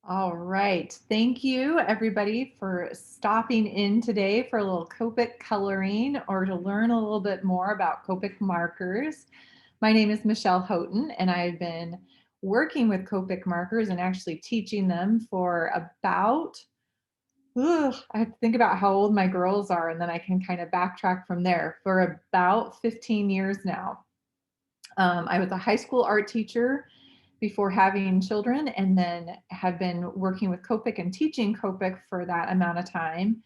All right. Thank you, everybody, for stopping in today for a little Copic coloring or to learn a little bit more about Copic markers. My name is Michelle Houghton, and I've been working with Copic markers and actually teaching them for about, I have to think about how old my girls are, and then I can kind of backtrack from there, for about 15 years now. I was a high school art teacher before having children, and then have been working with Copic and teaching Copic for that amount of time.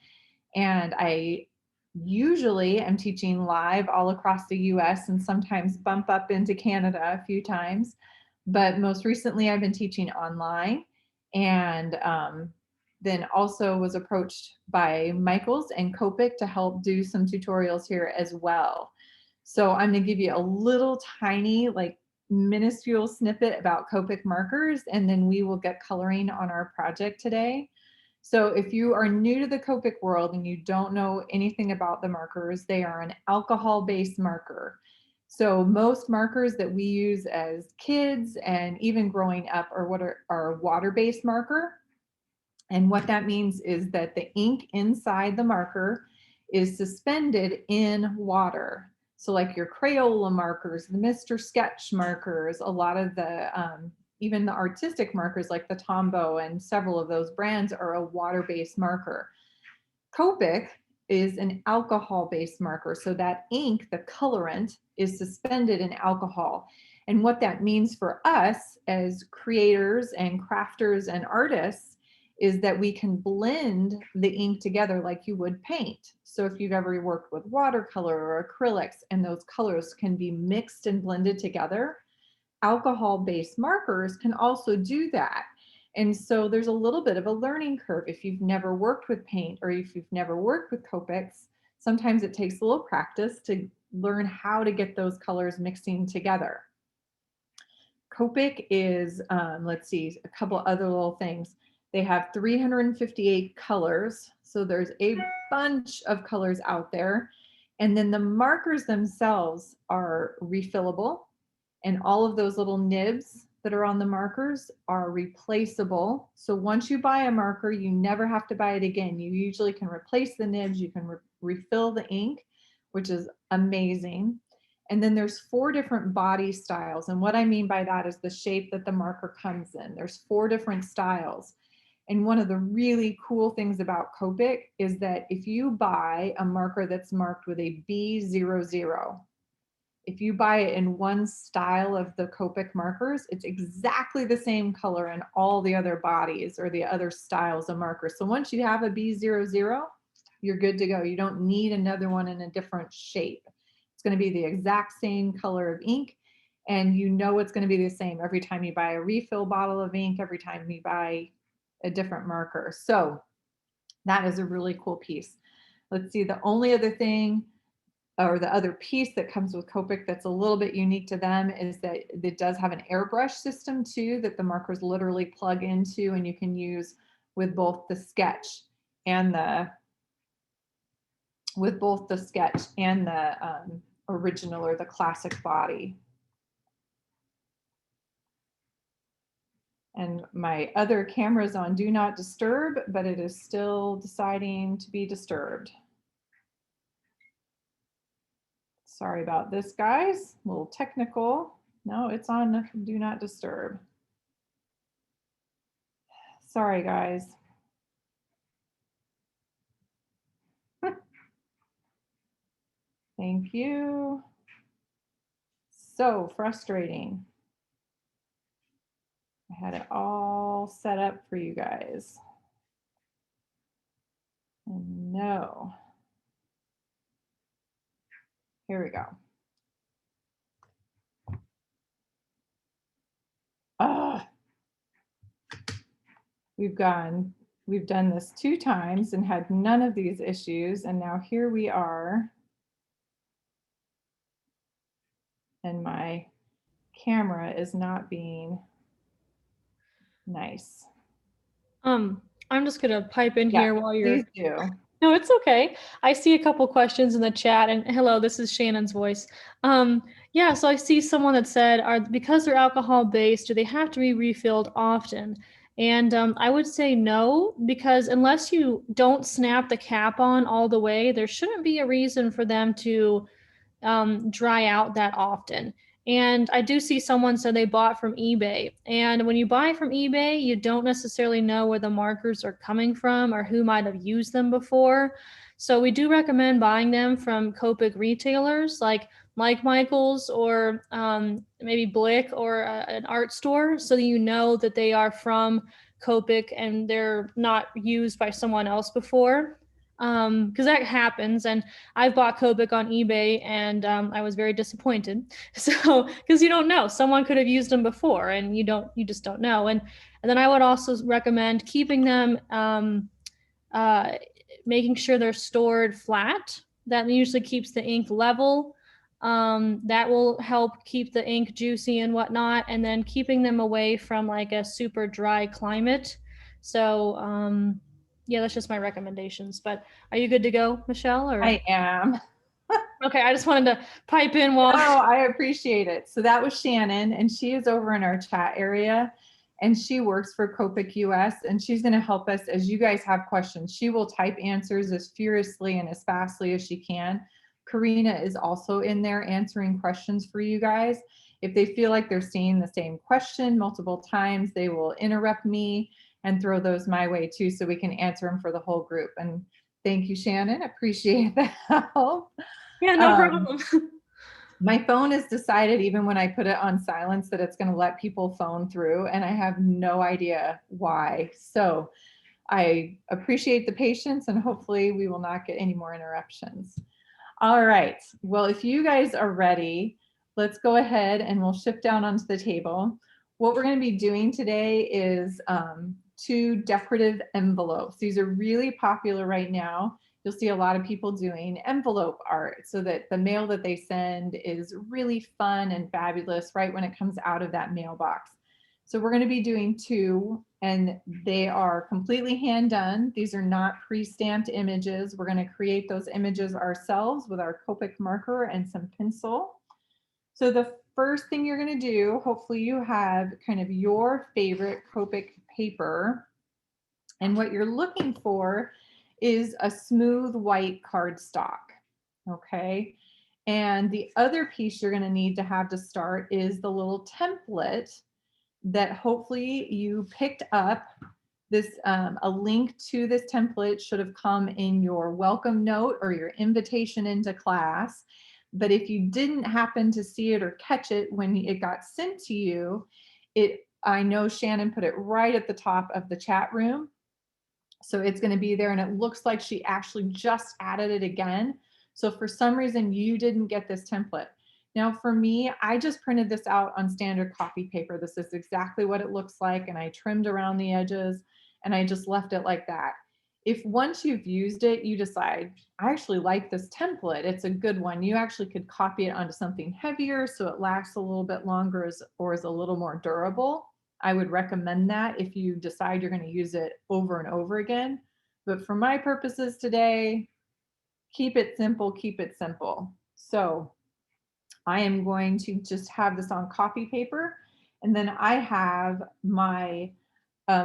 And I usually am teaching live all across the US and sometimes bump up into Canada a few times. But most recently, I've been teaching online, and then also was approached by Michaels and Copic to help do some tutorials here as well. So I'm going to give you a little tiny, like minuscule snippet about Copic markers, and then we will get coloring on our project today. So if you are new to the Copic world and you don't know anything about the markers, they are an alcohol-based marker. So most markers that we use as kids and even growing up are what are a water-based marker. And what that means is that the ink inside the marker is suspended in water. So like your Crayola markers, the Mr. Sketch markers, a lot of the, even the artistic markers like the Tombow and several of those brands are a water-based marker. Copic is an alcohol-based marker. So that ink, the colorant, is suspended in alcohol. And what that means for us as creators and crafters and artists is that we can blend the ink together like you would paint. So if you've ever worked with watercolor or acrylics and those colors can be mixed and blended together, alcohol-based markers can also do that. And so there's a little bit of a learning curve. If you've never worked with paint or if you've never worked with Copics, sometimes it takes a little practice to learn how to get those colors mixing together. Copic is, let's see, a couple other little things. They have 358 colors, so there's a bunch of colors out there. And then the markers themselves are refillable, and all of those little nibs that are on the markers are replaceable. So once you buy a marker, you never have to buy it again. You usually can replace the nibs, you can refill the ink, which is amazing. And then there's 4 different body styles. And what I mean by that is the shape that the marker comes in. There's 4 different styles. And one of the really cool things about Copic is that if you buy a marker that's marked with a B00, if you buy it in one style of the Copic markers, it's exactly the same color in all the other bodies or the other styles of markers. So once you have a B00, you're good to go. You don't need another one in a different shape. It's going to be the exact same color of ink, and you know it's going to be the same every time you buy a refill bottle of ink, every time you buy a different marker. So that is a really cool piece. Let's see, the only other thing or the other piece that comes with Copic that's a little bit unique to them is that it does have an airbrush system too that the markers literally plug into, and you can use with both the sketch and the original or the classic body. And my other camera is on do not disturb, but it is still deciding to be disturbed. Sorry about this, guys. A little technical. No, it's on do not disturb. Sorry, guys. Thank you. So frustrating. I had it all set up for you guys. And no. Here we go. We've done this 2 times and had none of these issues, and now here we are. And my camera is not being nice. I'm just gonna pipe in here while you're. Please do. No, it's okay. I see a couple questions in the chat, and hello, this is Shannon's voice. Yeah, so I see someone that said, because they're alcohol based, do they have to be refilled often? And I would say no, because unless you don't snap the cap on all the way, there shouldn't be a reason for them to dry out that often. And I do see someone said they bought from eBay. And when you buy from eBay, you don't necessarily know where the markers are coming from or who might have used them before. So we do recommend buying them from Copic retailers like Michael's or maybe Blick or an art store, so that you know that they are from Copic and they're not used by someone else before. Because that happens, and I've bought Copic on eBay, and I was very disappointed. So, because you don't know, someone could have used them before, and you just don't know. And then I would also recommend keeping them, uh, making sure they're stored flat. That usually keeps the ink level. That will help keep the ink juicy and whatnot, and then keeping them away from like a super dry climate. So, yeah, that's just my recommendations. But are you good to go, Michelle? Or I am. okay, I just wanted to pipe in while. Oh, I appreciate it. So that was Shannon, and she is over in our chat area, and she works for Copic US, and she's going to help us as you guys have questions. She will type answers as furiously and as fastly as she can. Karina is also in there answering questions for you guys. If they feel like they're seeing the same question multiple times, they will interrupt me and throw those my way too, so we can answer them for the whole group. And thank you, Shannon. Appreciate the help. Yeah, no problem. My phone has decided, even when I put it on silence, that it's going to let people phone through, and I have no idea why. So I appreciate the patience, and hopefully we will not get any more interruptions. All right. Well, if you guys are ready, let's go ahead and we'll shift down onto the table. What we're going to be doing today is 2 decorative envelopes. These are really popular right now. You'll see a lot of people doing envelope art so that the mail that they send is really fun and fabulous right when it comes out of that mailbox. So we're going to be doing 2, and they are completely hand done. These are not pre-stamped images. We're going to create those images ourselves with our Copic marker and some pencil. So the first thing you're going to do, hopefully you have kind of your favorite Copic paper. And what you're looking for is a smooth white cardstock. Okay. And the other piece you're going to need to have to start is the little template that hopefully you picked up. This a link to this template should have come in your welcome note or your invitation into class. But if you didn't happen to see it or catch it when it got sent to you, I know Shannon put it right at the top of the chat room. So it's going to be there, and it looks like she actually just added it again. So for some reason you didn't get this template. Now for me, I just printed this out on standard copy paper. This is exactly what it looks like, and I trimmed around the edges and I just left it like that. If once you've used it, you decide, I actually like this template, it's a good one, you actually could copy it onto something heavier so it lasts a little bit longer or is a little more durable. I would recommend that if you decide you're going to use it over and over again. But for my purposes today, keep it simple, keep it simple. So I am going to just have this on copy paper, and then I have my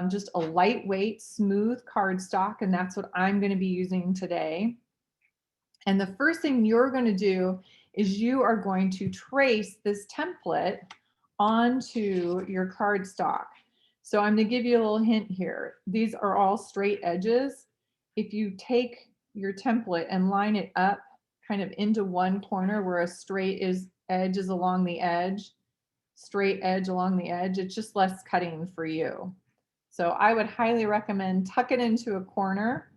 just a lightweight, smooth cardstock, and that's what I'm going to be using today. And the first thing you're going to do is you are going to trace this template onto your cardstock. So I'm going to give you a little hint here. These are all straight edges. If you take your template and line it up kind of into one corner where a straight edge is along the edge, straight edge along the edge, it's just less cutting for you. So I would highly recommend tuck it into a corner.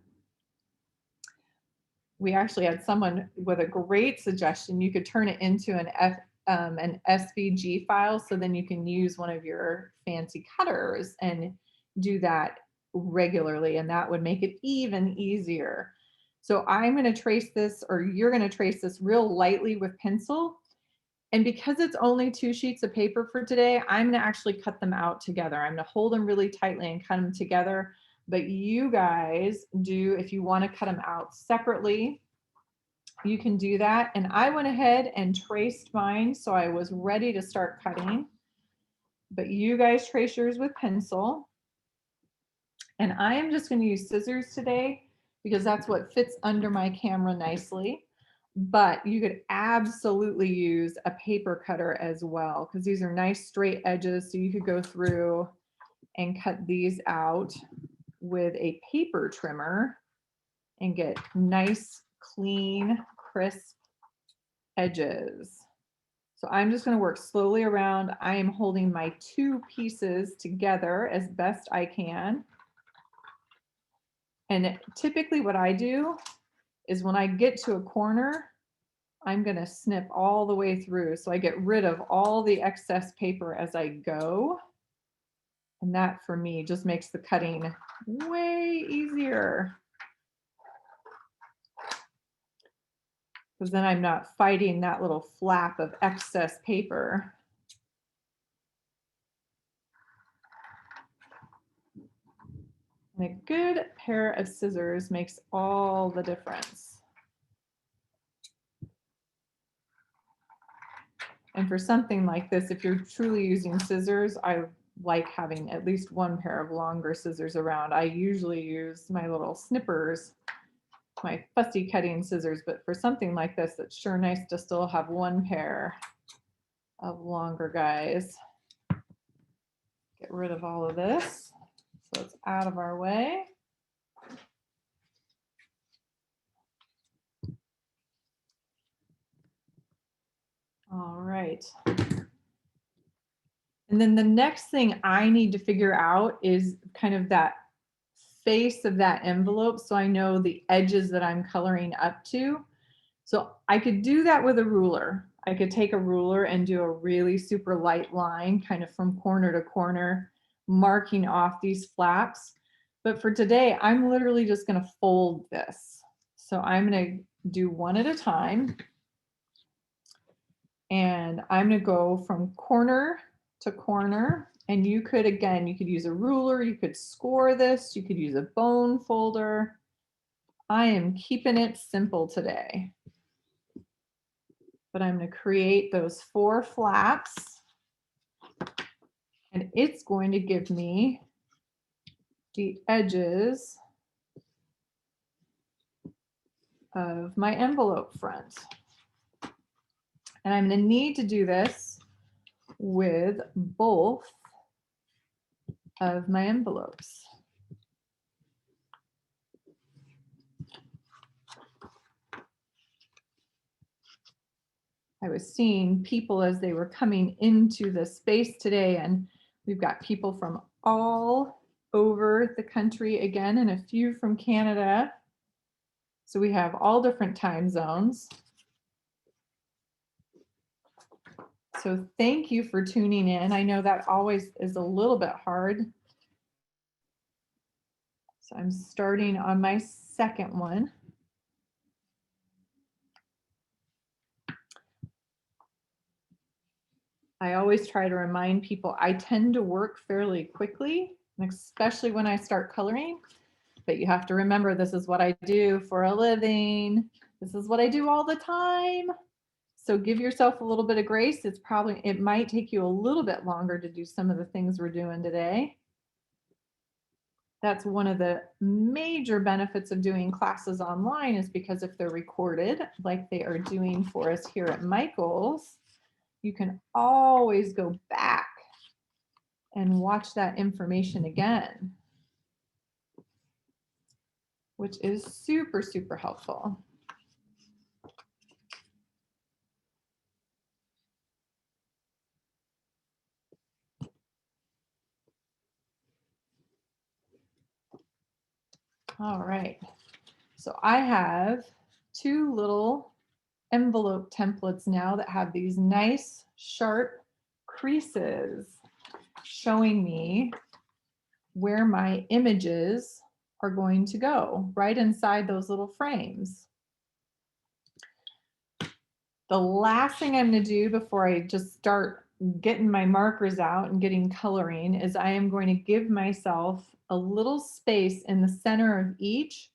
We actually had someone with a great suggestion. You could turn it into an SVG file, so then you can use one of your fancy cutters and do that regularly, and that would make it even easier. So I'm going to trace this, or you're going to trace this real lightly with pencil. And because it's only 2 sheets of paper for today, I'm going to actually cut them out together. I'm going to hold them really tightly and cut them together. But you guys do, if you want to cut them out separately, you can do that. And I went ahead and traced mine, so I was ready to start cutting. But you guys trace yours with pencil. And I am just going to use scissors today because that's what fits under my camera nicely. But you could absolutely use a paper cutter as well, because these are nice straight edges. So you could go through and cut these out with a paper trimmer and get nice, clean, crisp edges. So I'm just going to work slowly around. I am holding my two pieces together as best I can. And typically what I do is when I get to a corner, I'm going to snip all the way through. So I get rid of all the excess paper as I go. And that for me just makes the cutting way easier. Because then I'm not fighting that little flap of excess paper. And a good pair of scissors makes all the difference. And for something like this, if you're truly using scissors, I like having at least one pair of longer scissors around. I usually use my little snippers, my fussy cutting scissors, but for something like this, it's sure nice to still have one pair of longer guys. Get rid of all of this so it's out of our way. All right. And then the next thing I need to figure out is kind of that face of that envelope, so I know the edges that I'm coloring up to. So I could do that with a ruler. I could take a ruler and do a really super light line kind of from corner to corner, marking off these flaps. But for today, I'm literally just going to fold this. So I'm going to do one at a time. And I'm going to go from corner to corner. And you could, again, you could use a ruler, you could score this, you could use a bone folder. I am keeping it simple today. But I'm going to create those 4 flaps. And it's going to give me the edges of my envelope front. And I'm going to need to do this with both of my envelopes. I was seeing people as they were coming into the space today, and we've got people from all over the country again, and a few from Canada. So we have all different time zones. So thank you for tuning in. I know that always is a little bit hard. So I'm starting on my second one. I always try to remind people I tend to work fairly quickly, especially when I start coloring. But you have to remember, this is what I do for a living. This is what I do all the time. So give yourself a little bit of grace. It might take you a little bit longer to do some of the things we're doing today. That's one of the major benefits of doing classes online, is because if they're recorded, like they are doing for us here at Michael's, you can always go back and watch that information again, which is super, super helpful. All right, so I have 2 little envelope templates now that have these nice sharp creases showing me where my images are going to go right inside those little frames. The last thing I'm going to do before I just start getting my markers out and getting coloring is I am going to give myself a little space in the center of each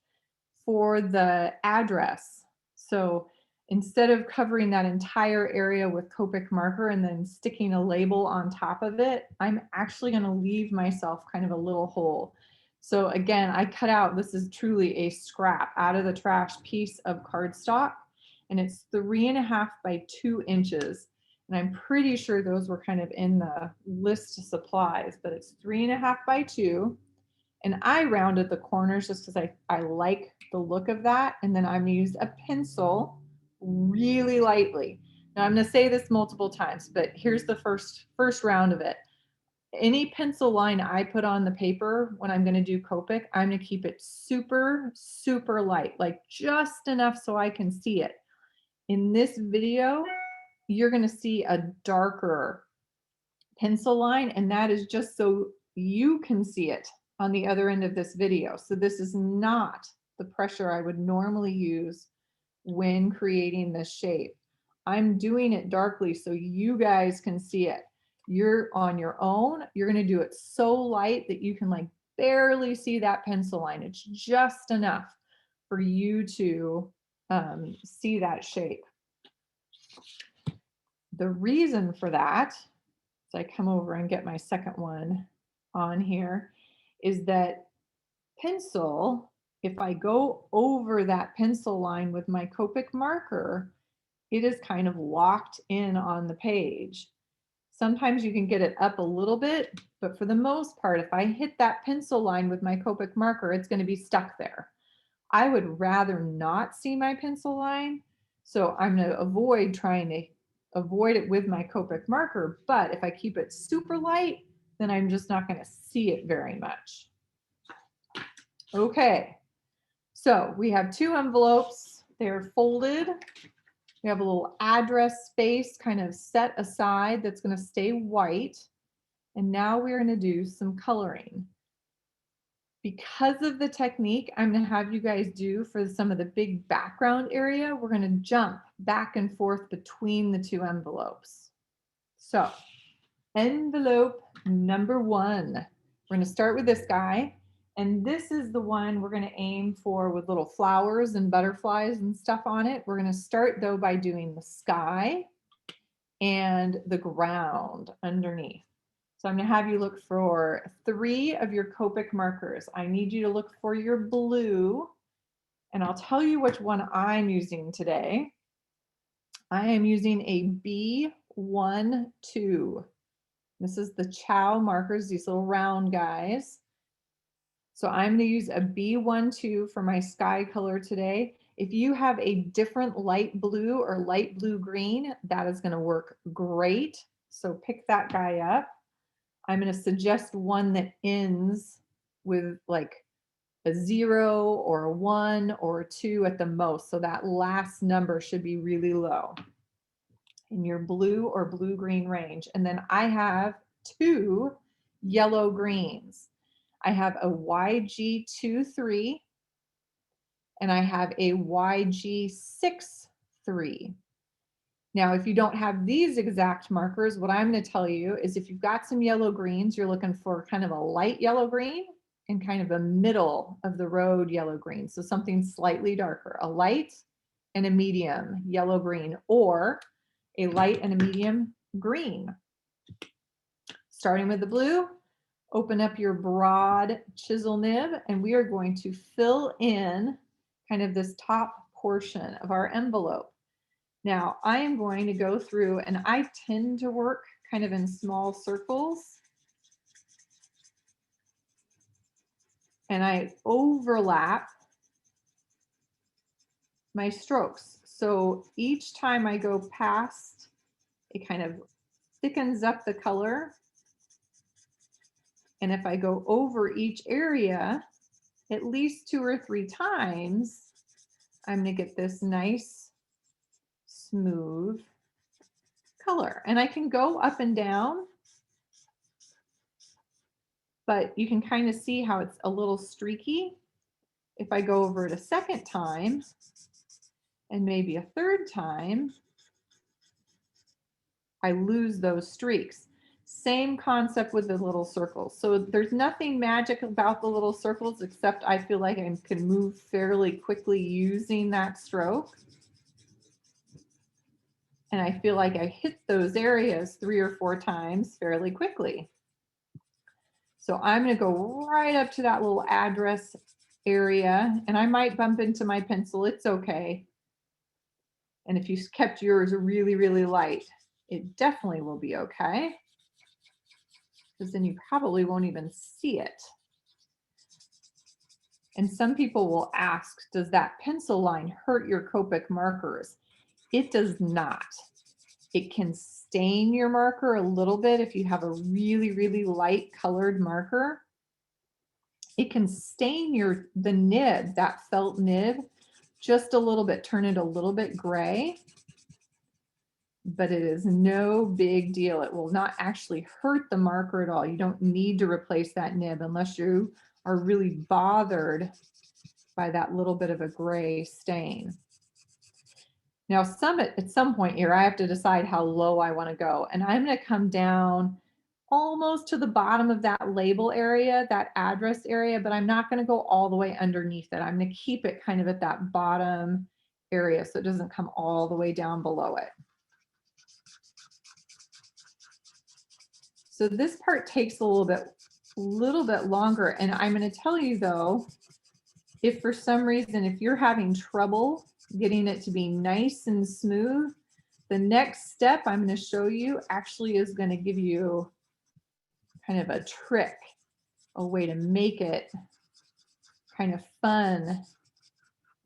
for the address. So instead of covering that entire area with Copic marker and then sticking a label on top of it, I'm actually going to leave myself kind of a little hole. So again, I cut out, this is truly a scrap out of the trash piece of cardstock, and it's 3.5 by 2 inches. And I'm pretty sure those were kind of in the list of supplies, but it's 3.5 by 2. And I rounded the corners just because I like the look of that. And then I'm gonna use a pencil really lightly. Now I'm gonna say this multiple times, but here's the first round of it. Any pencil line I put on the paper when I'm gonna do Copic, I'm gonna keep it super, super light, like just enough so I can see it. In this video, you're gonna see a darker pencil line, and that is just so you can see it on the other end of this video. So this is not the pressure I would normally use when creating this shape. I'm doing it darkly so you guys can see it. You're on your own. You're going to do it so light that you can like barely see that pencil line. It's just enough for you to see that shape. The reason for that, so I come over and get my second one on here, is that pencil, if I go over that pencil line with my Copic marker, it is kind of locked in on the page. Sometimes you can get it up a little bit, but for the most part, if I hit that pencil line with my Copic marker, it's going to be stuck there. I would rather not see my pencil line, so I'm going to avoid trying to avoid it with my Copic marker, but if I keep it super light, then I'm just not going to see it very much. Okay, so we have 2 envelopes. They're folded. We have a little address space kind of set aside that's going to stay white. And now we're going to do some coloring. Because of the technique I'm going to have you guys do for some of the big background area, we're going to jump back and forth between the 2 envelopes. So envelope number 1, we're going to start with this guy. And this is the one we're going to aim for with little flowers and butterflies and stuff on it. We're going to start though by doing the sky and the ground underneath. So I'm going to have you look for 3 of your Copic markers. I need you to look for your blue, and I'll tell you which one I'm using today. I am using a B12. This is the Ciao markers, these little round guys. So I'm going to use a B12 for my sky color today. If you have a different light blue or light blue green, that is going to work great. So pick that guy up. I'm going to suggest one that ends with like a 0 or a 1 or a 2 at the most. So that last number should be really low in your blue or blue-green range. And then I have 2 yellow greens. I have a YG23 and I have a YG63. Now, if you don't have these exact markers, what I'm going to tell you is if you've got some yellow greens, you're looking for kind of a light yellow green and kind of a middle of the road yellow green. So something slightly darker, a light and a medium yellow green, or a light and a medium green. Starting with the blue, open up your broad chisel nib, and we are going to fill in kind of this top portion of our envelope. Now I am going to go through, and I tend to work kind of in small circles, and I overlap my strokes. So each time I go past, it kind of thickens up the color. And if I go over each area at least 2 or 3 times, I'm going to get this nice, smooth color. And I can go up and down, but you can kind of see how it's a little streaky. If I go over it a second time and maybe a third time, I lose those streaks. Same concept with the little circles. So there's nothing magic about the little circles, except I feel like I can move fairly quickly using that stroke. And I feel like I hit those areas 3 or 4 times fairly quickly. So I'm going to go right up to that little address area, and I might bump into my pencil. It's okay. And if you kept yours really, really light, it definitely will be okay, because then you probably won't even see it. And some people will ask, does that pencil line hurt your Copic markers? It does not. It can stain your marker a little bit if you have a really, really light colored marker. It can stain the nib, that felt nib, just a little bit, turn it a little bit gray, but it is no big deal. It will not actually hurt the marker at all. You don't need to replace that nib unless you are really bothered by that little bit of a gray stain. Now, at some point here, I have to decide how low I want to go. And I'm going to come down almost to the bottom of that label area, that address area, but I'm not going to go all the way underneath it. I'm going to keep it kind of at that bottom area so it doesn't come all the way down below it. So this part takes a little bit longer. And I'm going to tell you though, if for some reason, if you're having trouble getting it to be nice and smooth, the next step I'm going to show you actually is going to give you kind of a trick, a way to make it kind of fun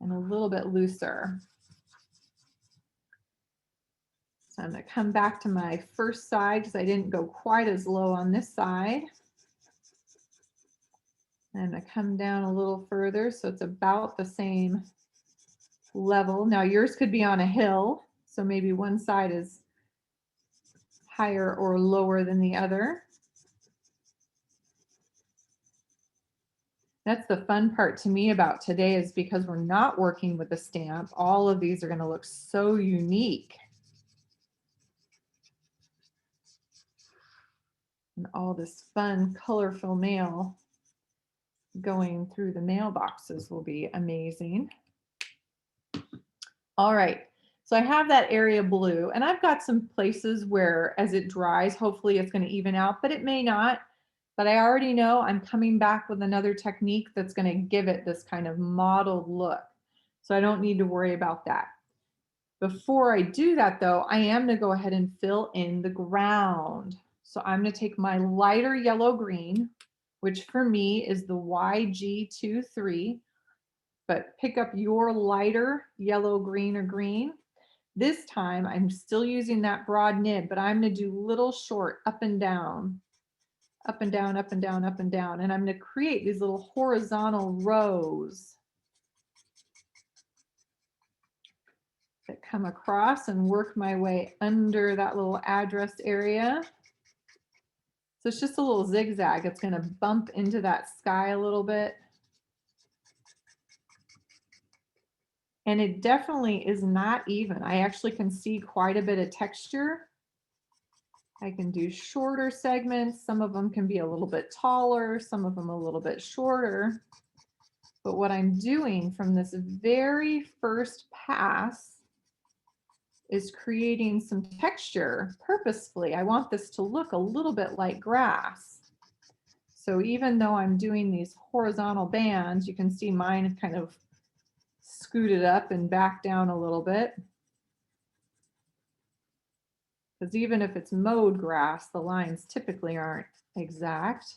and a little bit looser. So I'm going to come back to my first side because I didn't go quite as low on this side. I'm going to come down a little further so it's about the same level. Now yours could be on a hill, so maybe one side is higher or lower than the other. That's the fun part to me about today, is because we're not working with a stamp, all of these are going to look so unique. And all this fun, colorful mail going through the mailboxes will be amazing. All right, so I have that area blue, and I've got some places where as it dries, hopefully it's going to even out, but it may not. But I already know I'm coming back with another technique that's going to give it this kind of mottled look. So I don't need to worry about that. Before I do that though, I am going to go ahead and fill in the ground. So I'm going to take my lighter yellow green, which for me is the YG23, but pick up your lighter yellow, green, or green. This time I'm still using that broad nib, but I'm going to do little short up and down, up and down, up and down, up and down. And I'm going to create these little horizontal rows that come across and work my way under that little address area. So it's just a little zigzag. It's going to bump into that sky a little bit. And it definitely is not even. I actually can see quite a bit of texture. I can do shorter segments. Some of them can be a little bit taller, some of them a little bit shorter. But what I'm doing from this very first pass is creating some texture purposefully. I want this to look a little bit like grass. So even though I'm doing these horizontal bands, you can see mine kind of scooted up and back down a little bit. Because even if it's mowed grass, the lines typically aren't exact,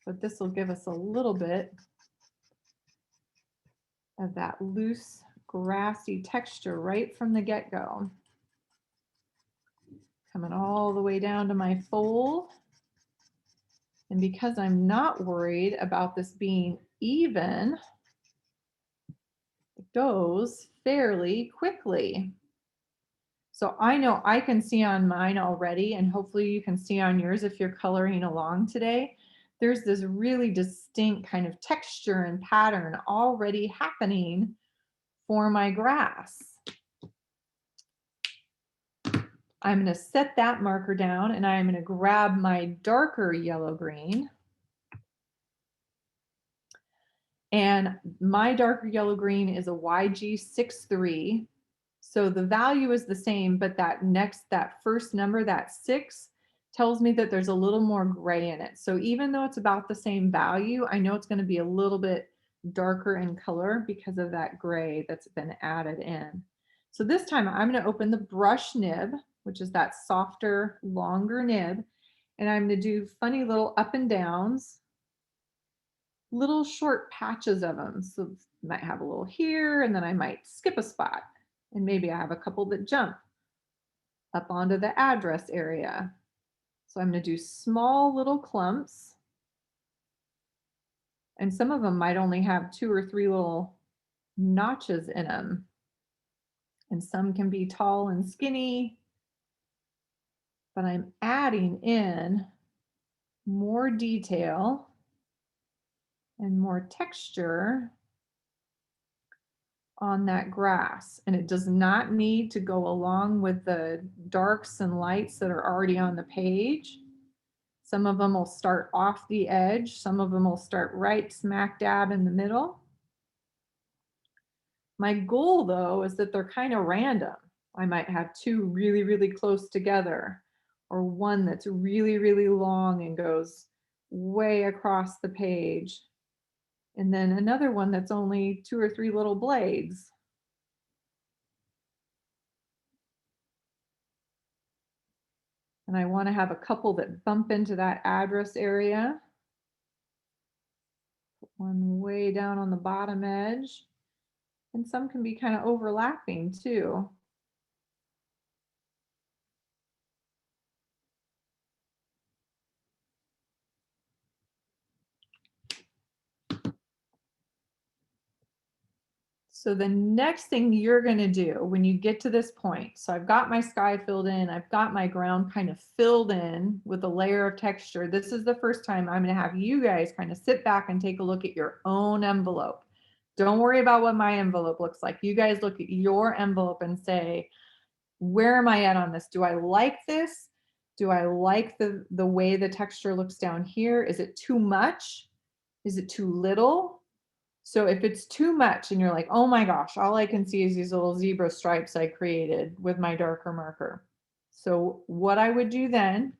but this will give us a little bit of that loose, grassy texture right from the get-go. Coming all the way down to my fold. And because I'm not worried about this being even, it goes fairly quickly. So I know I can see on mine already, and hopefully you can see on yours if you're coloring along today. There's this really distinct kind of texture and pattern already happening for my grass. I'm going to set that marker down, and I'm going to grab my darker yellow green. And my darker yellow green is a YG63. So the value is the same, but that first number, that 6, tells me that there's a little more gray in it. So even though it's about the same value, I know it's going to be a little bit darker in color because of that gray that's been added in. So this time I'm going to open the brush nib, which is that softer, longer nib, and I'm going to do funny little up and downs, little short patches of them. So I might have a little here, and then I might skip a spot, and maybe I have a couple that jump up onto the address area. So I'm going to do small little clumps, and some of them might only have 2 or 3 little notches in them. And some can be tall and skinny, but I'm adding in more detail and more texture on that grass. And it does not need to go along with the darks and lights that are already on the page. Some of them will start off the edge. Some of them will start right smack dab in the middle. My goal though is that they're kind of random. I might have 2 really, really close together, or one that's really, really long and goes way across the page. And then another one that's only 2 or 3 little blades. And I want to have a couple that bump into that address area. One way down on the bottom edge. And some can be kind of overlapping too. So the next thing you're going to do when you get to this point, so I've got my sky filled in, I've got my ground kind of filled in with a layer of texture. This is the first time I'm going to have you guys kind of sit back and take a look at your own envelope. Don't worry about what my envelope looks like. You guys look at your envelope and say, where am I at on this? Do I like this? Do I like the way the texture looks down here? Is it too much? Is it too little? So if it's too much and you're like, oh my gosh, all I can see is these little zebra stripes I created with my darker marker. So what I would do then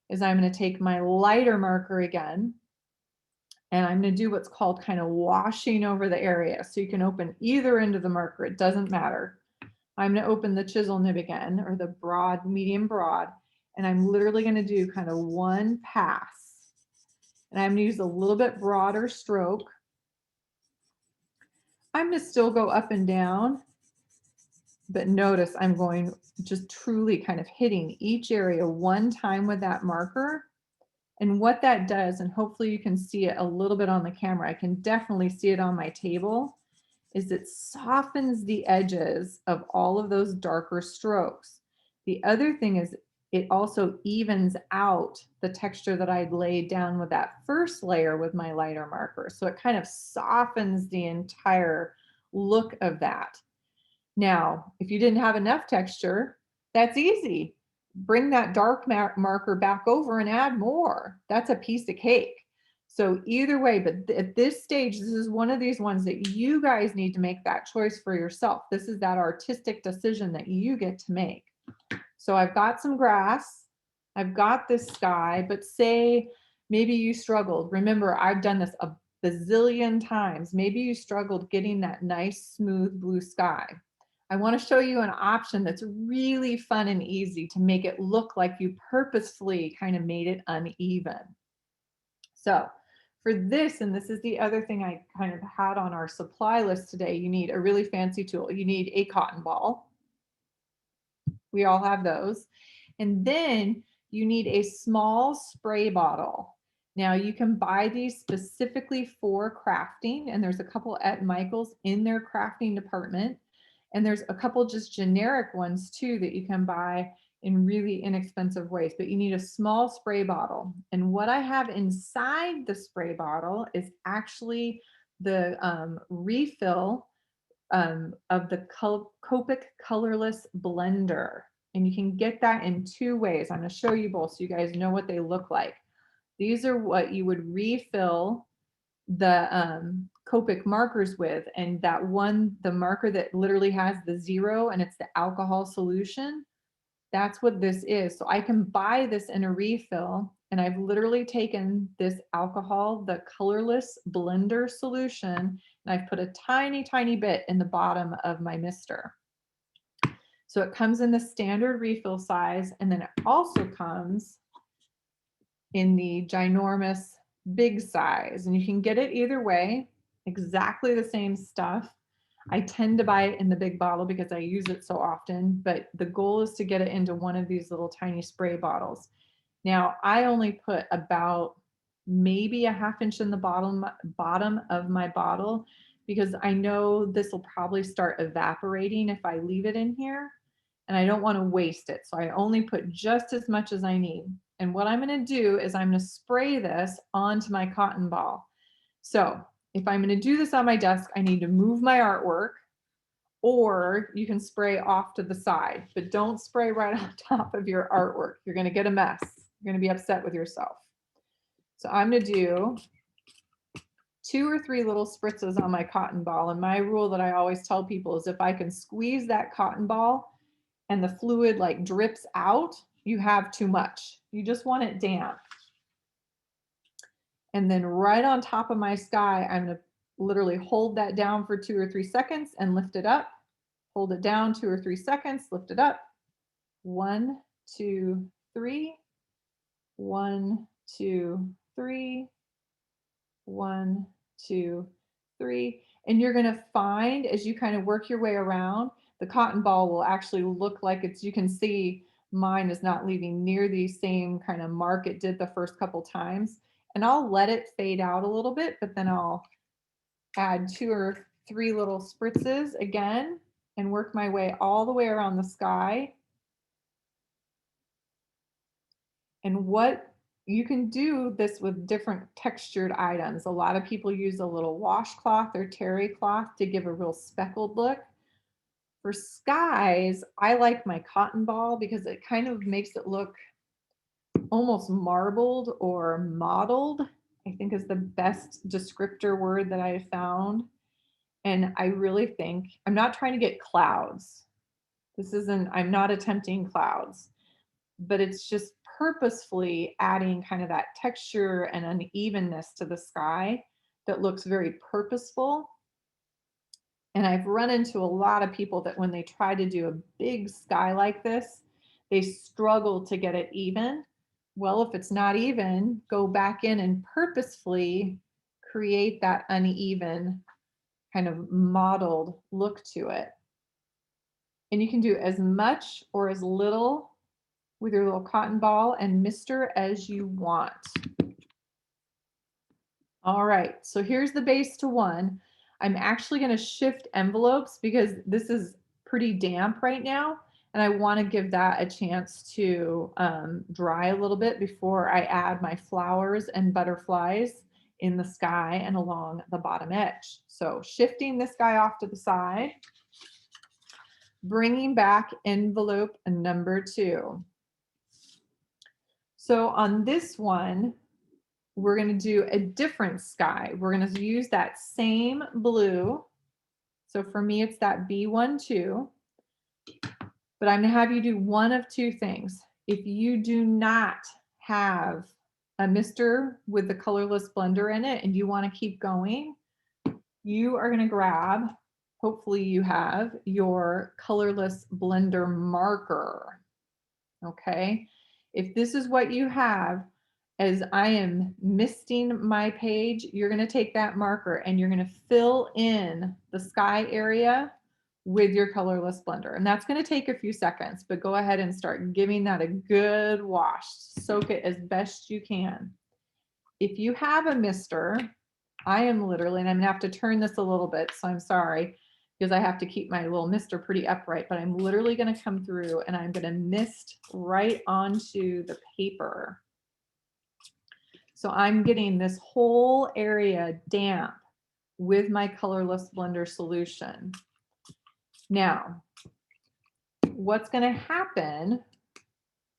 is I'm going to take my lighter marker again, and I'm going to do what's called kind of washing over the area. So you can open either end of the marker, it doesn't matter. I'm going to open the chisel nib again, or the broad, medium broad, and I'm literally going to do kind of one pass. And I'm going to use a little bit broader stroke. I'm going to still go up and down, but notice I'm going just truly kind of hitting each area one time with that marker. And what that does, and hopefully you can see it a little bit on the camera, I can definitely see it on my table, is it softens the edges of all of those darker strokes. The other thing is it also evens out the texture that I'd laid down with that first layer with my lighter marker. So it kind of softens the entire look of that. Now, if you didn't have enough texture, that's easy. Bring that dark marker back over and add more. That's a piece of cake. So either way, but at this stage, this is one of these ones that you guys need to make that choice for yourself. This is that artistic decision that you get to make. So I've got some grass, I've got this sky, but say maybe you struggled. Remember, I've done this a bazillion times. Maybe you struggled getting that nice, smooth blue sky. I want to show you an option that's really fun and easy to make it look like you purposefully kind of made it uneven. So for this, and this is the other thing I kind of had on our supply list today, you need a really fancy tool. You need a cotton ball. We all have those. And then you need a small spray bottle. Now you can buy these specifically for crafting, and there's a couple at Michael's in their crafting department. And there's a couple just generic ones too that you can buy in really inexpensive ways, but you need a small spray bottle. And what I have inside the spray bottle is actually the refill of the Copic Colorless blender. And you can get that in 2 ways. I'm going to show you both so you guys know what they look like. These are what you would refill the Copic markers with, and that one, the marker that literally has the 0 and it's the alcohol solution, That's what this is. So I can buy this in a refill, and I've literally taken this alcohol, the Colorless blender solution, and I've put a tiny, tiny bit in the bottom of my mister. So it comes in the standard refill size, and then it also comes in the ginormous big size. And you can get it either way, exactly the same stuff. I tend to buy it in the big bottle because I use it so often, but the goal is to get it into one of these little tiny spray bottles. Now, I only put about maybe a half inch in the bottom of my bottle because I know this will probably start evaporating if I leave it in here, and I don't want to waste it. So I only put just as much as I need. And what I'm going to do is I'm going to spray this onto my cotton ball. So if I'm going to do this on my desk, I need to move my artwork, or you can spray off to the side, but don't spray right on top of your artwork. You're going to get a mess. You're going to be upset with yourself. So I'm going to do 2 or 3 little spritzes on my cotton ball. And my rule that I always tell people is if I can squeeze that cotton ball and the fluid like drips out, you have too much. You just want it damp. And then right on top of my sky, I'm going to literally hold that down for 2 or 3 seconds and lift it up. Hold it down 2 or 3 seconds, lift it up. 1, 2, 3. 1, 2, 3. 1, 2, 3. And you're going to find as you kind of work your way around, the cotton ball will actually look like it's, you can see mine is not leaving near the same kind of mark it did the first couple times. And I'll let it fade out a little bit, but then I'll add 2 or 3 little spritzes again and work my way all the way around the sky. And what you can do this with different textured items. A lot of people use a little washcloth or terry cloth to give a real speckled look. For skies, I like my cotton ball because it kind of makes it look almost marbled or mottled, I think is the best descriptor word that I have found. And I really think, I'm not trying to get clouds. I'm not attempting clouds, but it's just purposefully adding kind of that texture and unevenness to the sky that looks very purposeful. And I've run into a lot of people that when they try to do a big sky like this, they struggle to get it even. Well, if it's not even, go back in and purposefully create that uneven kind of mottled look to it. And you can do as much or as little with your little cotton ball and mister as you want. All right, so here's the base to 1. I'm actually going to shift envelopes because this is pretty damp right now, and I want to give that a chance to dry a little bit before I add my flowers and butterflies in the sky and along the bottom edge. So shifting this guy off to the side, bringing back envelope number 2. So on this one, we're going to do a different sky. We're going to use that same blue. So for me, it's that B12. But I'm going to have you do one of 2 things. If you do not have a mister with the colorless blender in it and you want to keep going, you are going to grab, hopefully you have your colorless blender marker. Okay. If this is what you have, as I am misting my page, you're going to take that marker and you're going to fill in the sky area with your colorless blender. And that's going to take a few seconds, but go ahead and start giving that a good wash. Soak it as best you can. If you have a mister, I am literally, and I'm going to have to turn this a little bit, so I'm sorry, because I have to keep my little mister pretty upright, but I'm literally going to come through and I'm going to mist right onto the paper. So I'm getting this whole area damp with my colorless blender solution. Now, what's going to happen,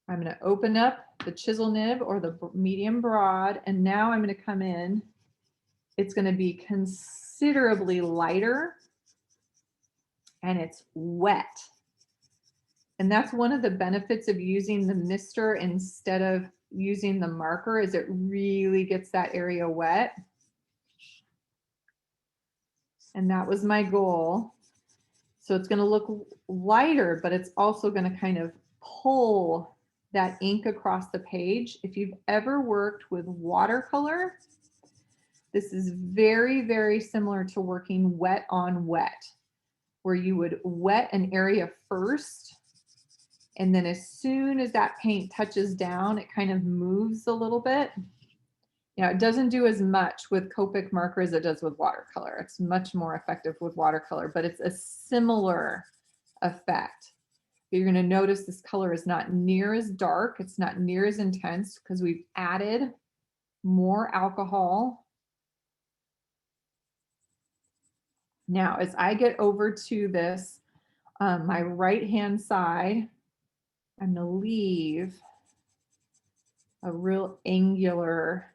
I'm going to open up the chisel nib or the medium broad, and now I'm going to come in. It's going to be considerably lighter and it's wet. And that's one of the benefits of using the mister instead of using the marker, is it really gets that area wet. And that was my goal. So it's going to look lighter, but it's also going to kind of pull that ink across the page. If you've ever worked with watercolor, this is very, very similar to working wet on wet, where you would wet an area first, and then as soon as that paint touches down, it kind of moves a little bit. Now, it doesn't do as much with Copic marker as it does with watercolor. It's much more effective with watercolor, but it's a similar effect. You're going to notice this color is not near as dark. It's not near as intense because we've added more alcohol. Now, as I get over to this, my right-hand side, I'm going to leave a real angular,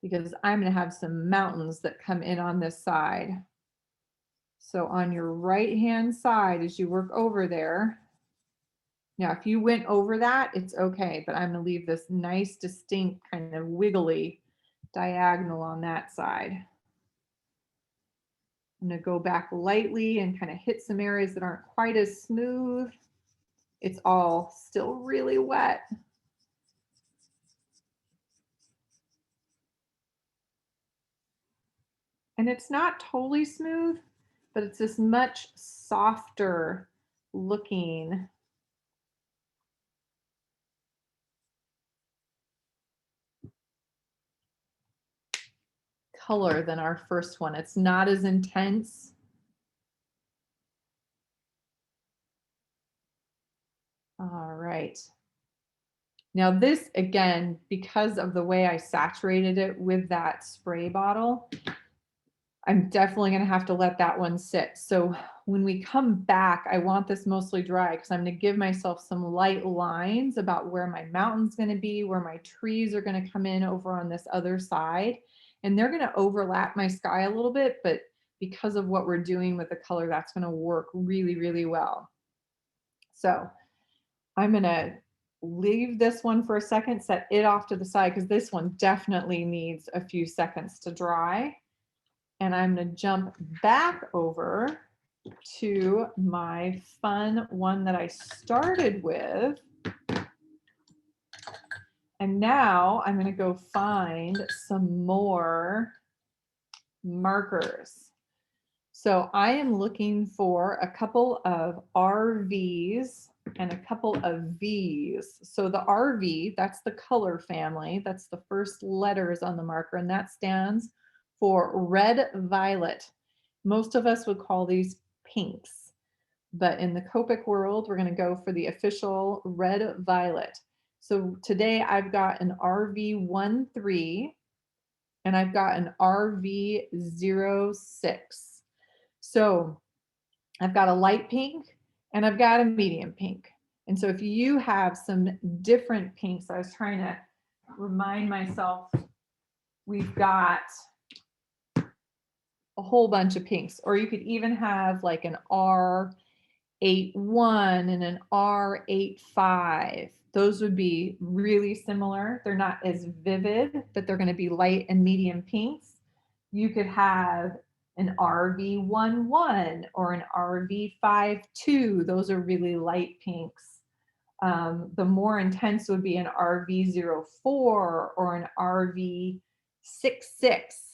because I'm going to have some mountains that come in on this side. So on your right-hand side, as you work over there, now if you went over that, it's okay, but I'm going to leave this nice, distinct, kind of wiggly diagonal on that side. I'm going to go back lightly and kind of hit some areas that aren't quite as smooth. It's all still really wet. And it's not totally smooth, but it's this much softer looking color than our first one. It's not as intense. All right. Now this, again, because of the way I saturated it with that spray bottle, I'm definitely going to have to let that one sit. So when we come back, I want this mostly dry because I'm going to give myself some light lines about where my mountain's going to be, where my trees are going to come in over on this other side. And they're going to overlap my sky a little bit, but because of what we're doing with the color, that's going to work really, really well. So I'm going to leave this one for a second, set it off to the side because this one definitely needs a few seconds to dry. And I'm going to jump back over to my fun one that I started with. And now I'm going to go find some more markers. So I am looking for a couple of RVs and a couple of Vs. So the RV, that's the color family. That's the first letters on the marker, and that stands for red violet. Most of us would call these pinks, but in the Copic world, we're going to go for the official red violet. So today I've got an RV13 and I've got an RV06. So I've got a light pink and I've got a medium pink. And so if you have some different pinks, I was trying to remind myself, we've got a whole bunch of pinks, or you could even have like an R81 and an R85. Those would be really similar. They're not as vivid, but they're going to be light and medium pinks. You could have an RV11 or an RV52. Those are really light pinks. The more intense would be an RV04 or an RV66.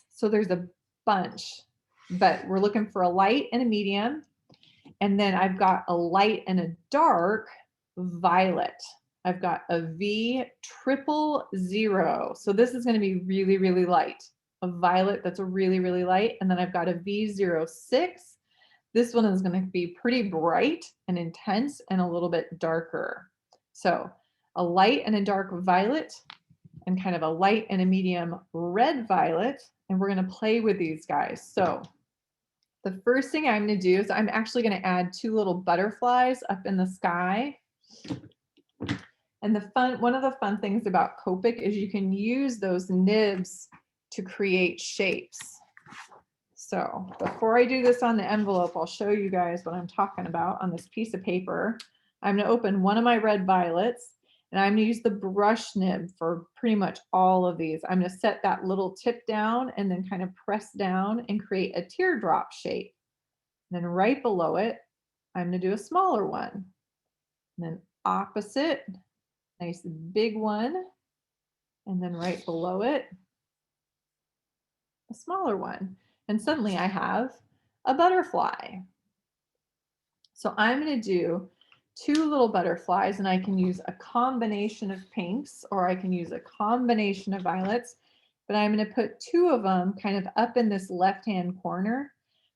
So there's a bunch, but we're looking for a light and a medium. And then I've got a light and a dark violet. I've got a V000. So this is going to be really, really light. A violet that's a really, really light. And then I've got a V06. This one is going to be pretty bright and intense and a little bit darker. So a light and a dark violet and kind of a light and a medium red violet. And we're going to play with these guys. So the first thing I'm going to do is I'm actually going to add two little butterflies up in the sky. And one of the fun things about Copic is you can use those nibs to create shapes. So before I do this on the envelope, I'll show you guys what I'm talking about on this piece of paper. I'm going to open one of my red violets, and I'm going to use the brush nib for pretty much all of these. I'm going to set that little tip down and then kind of press down and create a teardrop shape. And then right below it, I'm going to do a smaller one. And then opposite, nice big one. And then right below it, a smaller one. And suddenly I have a butterfly. So I'm going to do 2 little butterflies, and I can use a combination of pinks or I can use a combination of violets, but I'm going to put 2 of them kind of up in this left-hand corner.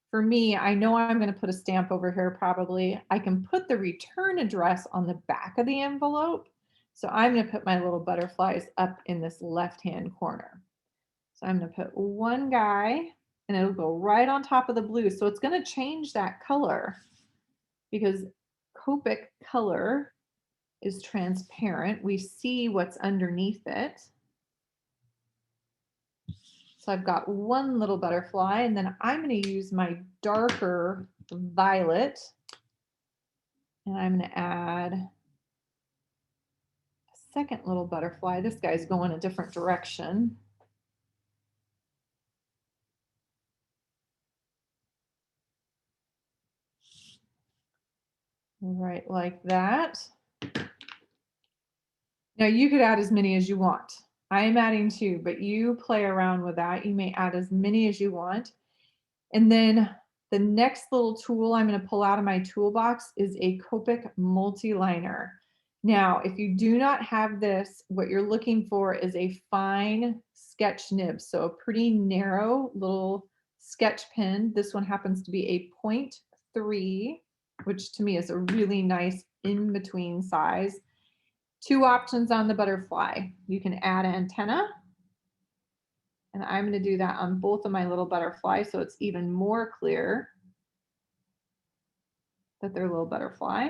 For me, I know I'm going to put a stamp over here probably. I can put the return address on the back of the envelope. So I'm going to put my little butterflies up in this left-hand corner. So I'm going to put one guy and it'll go right on top of the blue. So it's going to change that color because Copic color is transparent. We see what's underneath it. So I've got one little butterfly, and then I'm going to use my darker violet, and I'm going to add a second little butterfly. This guy's going a different direction. Right, like that. Now you could add as many as you want. I am adding 2, but you play around with that. You may add as many as you want. And then the next little tool I'm going to pull out of my toolbox is a Copic Multiliner. Now, if you do not have this, what you're looking for is a fine sketch nib. So a pretty narrow little sketch pen. This one happens to be a 0.3, which to me is a really nice in-between size. 2 options on the butterfly. You can add antenna, and I'm going to do that on both of my little butterflies so it's even more clear that they're a little butterfly.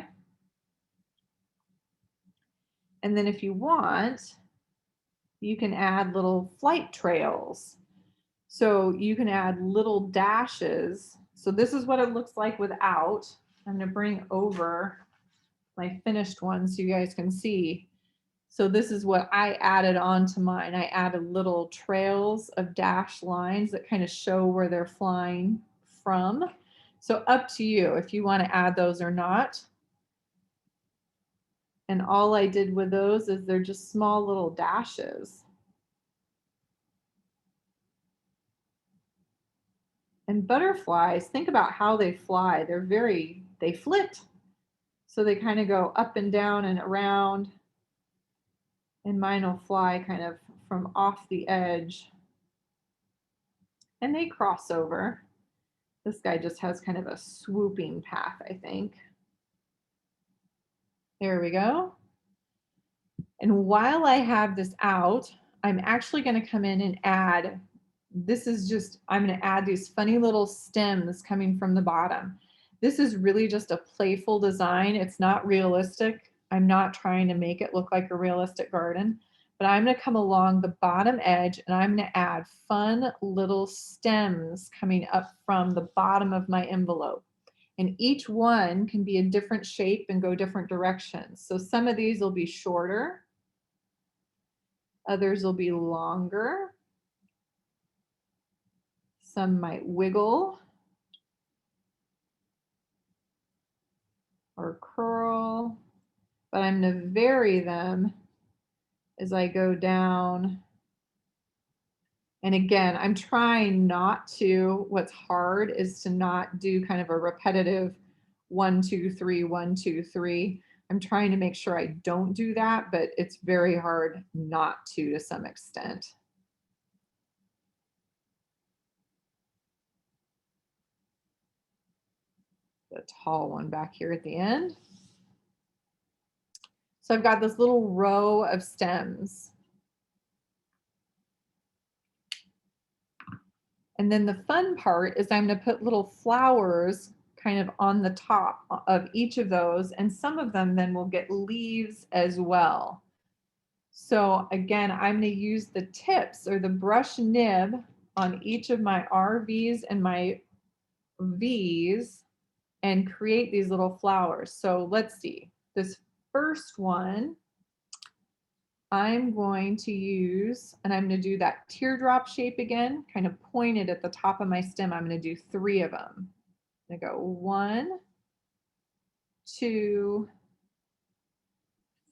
And then if you want, you can add little flight trails. So you can add little dashes. So this is what it looks like without. I'm going to bring over my finished one so you guys can see. So this is what I added onto mine. I added little trails of dashed lines that kind of show where they're flying from. So up to you if you want to add those or not. And all I did with those is they're just small little dashes. And butterflies, think about how they fly. They flit. So they kind of go up and down and around. And mine will fly kind of from off the edge. And they cross over. This guy just has kind of a swooping path, I think. There we go. And while I have this out, I'm actually going to come in and add, I'm going to add these funny little stems coming from the bottom. This is really just a playful design. It's not realistic. I'm not trying to make it look like a realistic garden, but I'm going to come along the bottom edge and I'm going to add fun little stems coming up from the bottom of my envelope. And each one can be a different shape and go different directions. So some of these will be shorter. Others will be longer. Some might wiggle or curl, but I'm going to vary them as I go down. And again, I'm trying not to, what's hard is to not do kind of a repetitive 1, 2, 3, 1, 2, 3. I'm trying to make sure I don't do that, but it's very hard not to some extent. The tall one back here at the end. So I've got this little row of stems. And then the fun part is I'm going to put little flowers kind of on the top of each of those, and some of them then will get leaves as well. So again, I'm going to use the tips or the brush nib on each of my RVs and my V's and create these little flowers. So let's see, this first one, I'm going to use, and I'm going to do that teardrop shape again, kind of pointed at the top of my stem. I'm going to do 3 of them. I'm going to go 1, 2,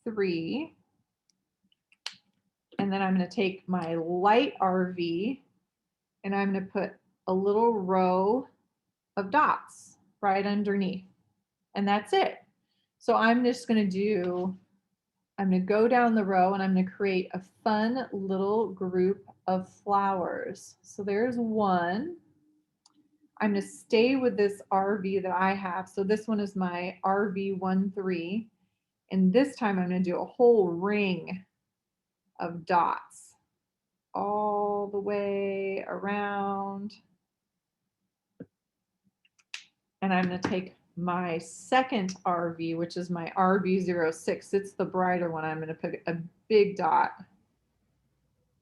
3. And then I'm going to take my light RV and I'm going to put a little row of dots right underneath. And that's it. So I'm just going to do, I'm going to go down the row and I'm going to create a fun little group of flowers. So there's one. I'm going to stay with this RV that I have. So this one is my RV13. And this time I'm going to do a whole ring of dots all the way around. And I'm going to take my second RV, which is my RV06. It's the brighter one. I'm going to put a big dot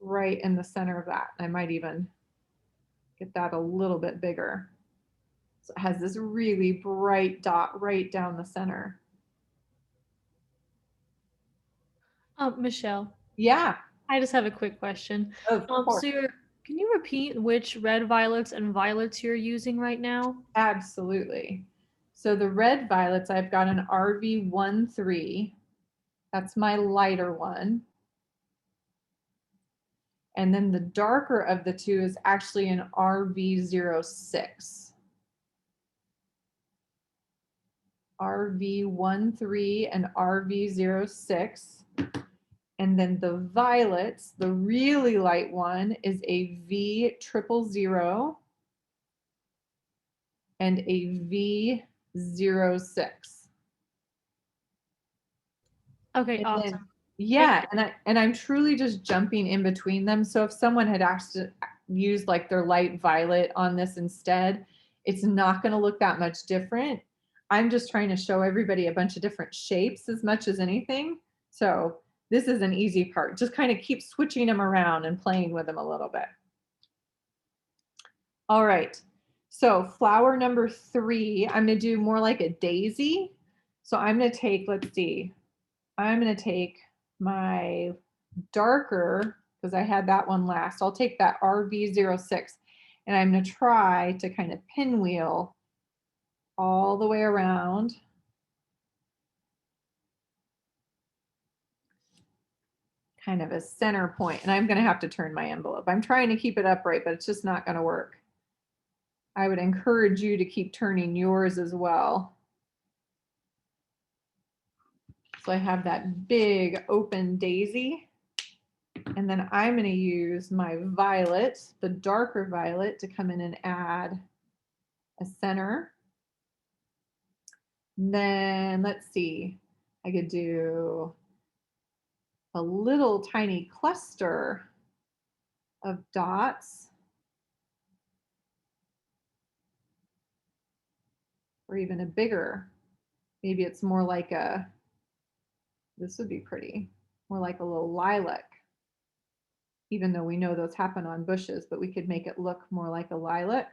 right in the center of that. I might even get that a little bit bigger. So it has this really bright dot right down the center. Michelle, Yeah, I just have a quick question. of course. Can you repeat which red violets and violets you're using right now? Absolutely. So the red violets, I've got an RV13. That's my lighter one. And then the darker of the two is actually an RV06. RV13 and RV06. And then the violets, the really light one, is a V000 and a V06. Okay, And awesome. then, yeah, and I'm truly just jumping in between them. So if someone had actually used like their light violet on this instead, it's not going to look that much different. I'm just trying to show everybody a bunch of different shapes as much as anything. So this is an easy part. Just kind of keep switching them around and playing with them a little bit. All right. So flower number 3, I'm going to do more like a daisy. So I'm going to take, let's see, I'm going to take my darker, because I had that one last. I'll take that RV06 and I'm going to try to kind of pinwheel all the way around. Kind of a center point. And I'm going to have to turn my envelope. I'm trying to keep it upright, but it's just not going to work. I would encourage you to keep turning yours as well. So I have that big open daisy. And then I'm going to use my violet, the darker violet, to come in and add a center. And then let's see, I could do a little tiny cluster of dots. Or even a bigger, maybe it's more like a, this would be pretty, more like a little lilac, even though we know those happen on bushes, but we could make it look more like a lilac.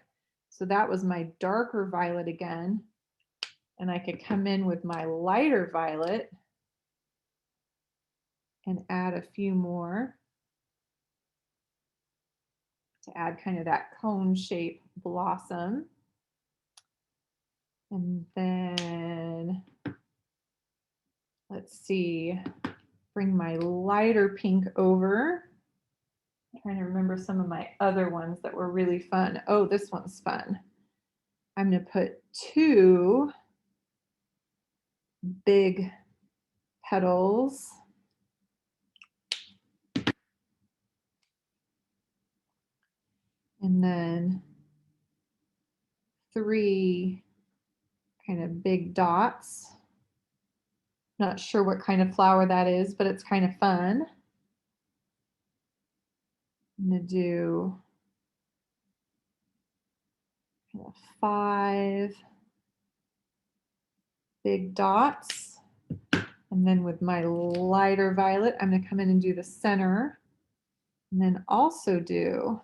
So that was my darker violet again. And I could come in with my lighter violet and add a few more to add kind of that cone shape blossom. And then let's see, bring my lighter pink over. I'm trying to remember some of my other ones that were really fun. Oh, this one's fun. I'm going to put 2 big petals. And then 3 kind of big dots. Not sure what kind of flower that is, but it's kind of fun. I'm going to do kind of 5 big dots. And then with my lighter violet, I'm going to come in and do the center. And then also do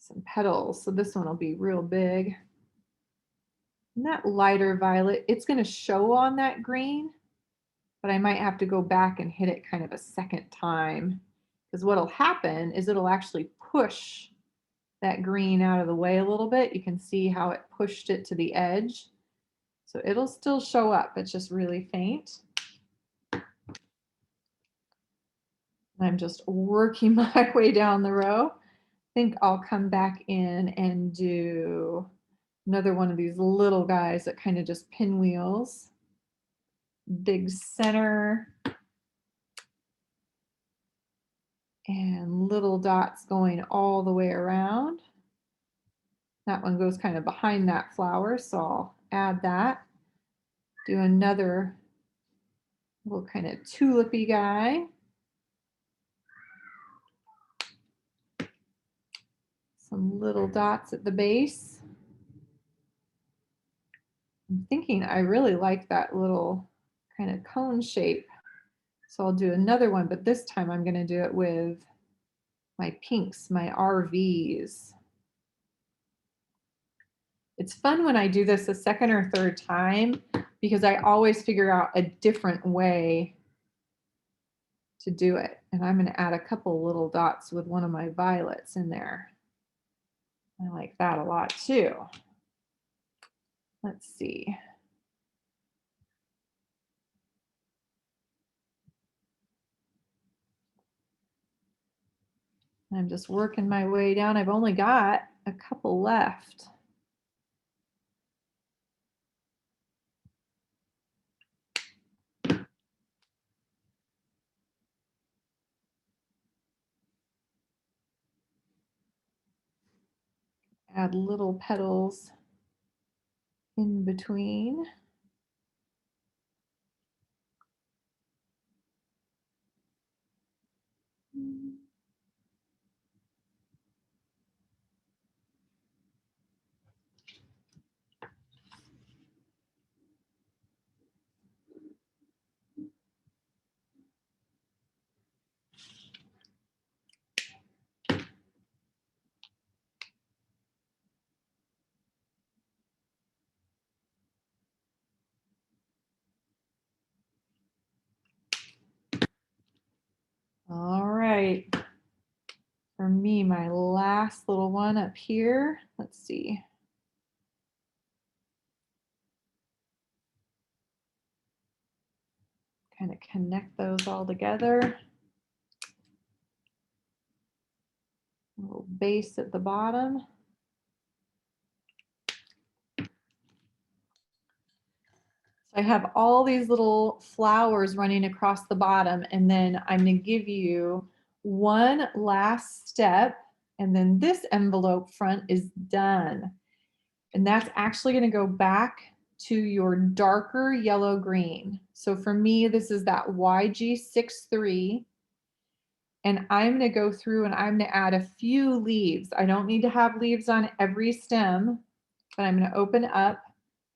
some petals. So this one will be real big. And that lighter violet, it's going to show on that green, but I might have to go back and hit it kind of a second time, because what'll happen is it'll actually push that green out of the way a little bit. You can see how it pushed it to the edge. So it'll still show up. It's just really faint. I'm just working my way down the row. I think I'll come back in and do another one of these little guys that kind of just pinwheels. Big center. And little dots going all the way around. That one goes kind of behind that flower, so I'll add that. Do another little kind of tulipy guy. Some little dots at the base. I'm thinking I really like that little kind of cone shape. So I'll do another one, but this time I'm going to do it with my pinks, my RVs. It's fun when I do this a second or third time because I always figure out a different way to do it. And I'm going to add a couple little dots with one of my violets in there. I like that a lot too. Let's see. I'm just working my way down. I've only got a couple left. Add little petals in between. All right. For me, my last little one up here. Let's see. Kind of connect those all together. A little base at the bottom. So I have all these little flowers running across the bottom, and then I'm going to give you one last step, and then this envelope front is done. And that's actually going to go back to your darker yellow green. So for me, this is that YG63. And I'm going to go through and I'm going to add a few leaves. I don't need to have leaves on every stem, but I'm going to open up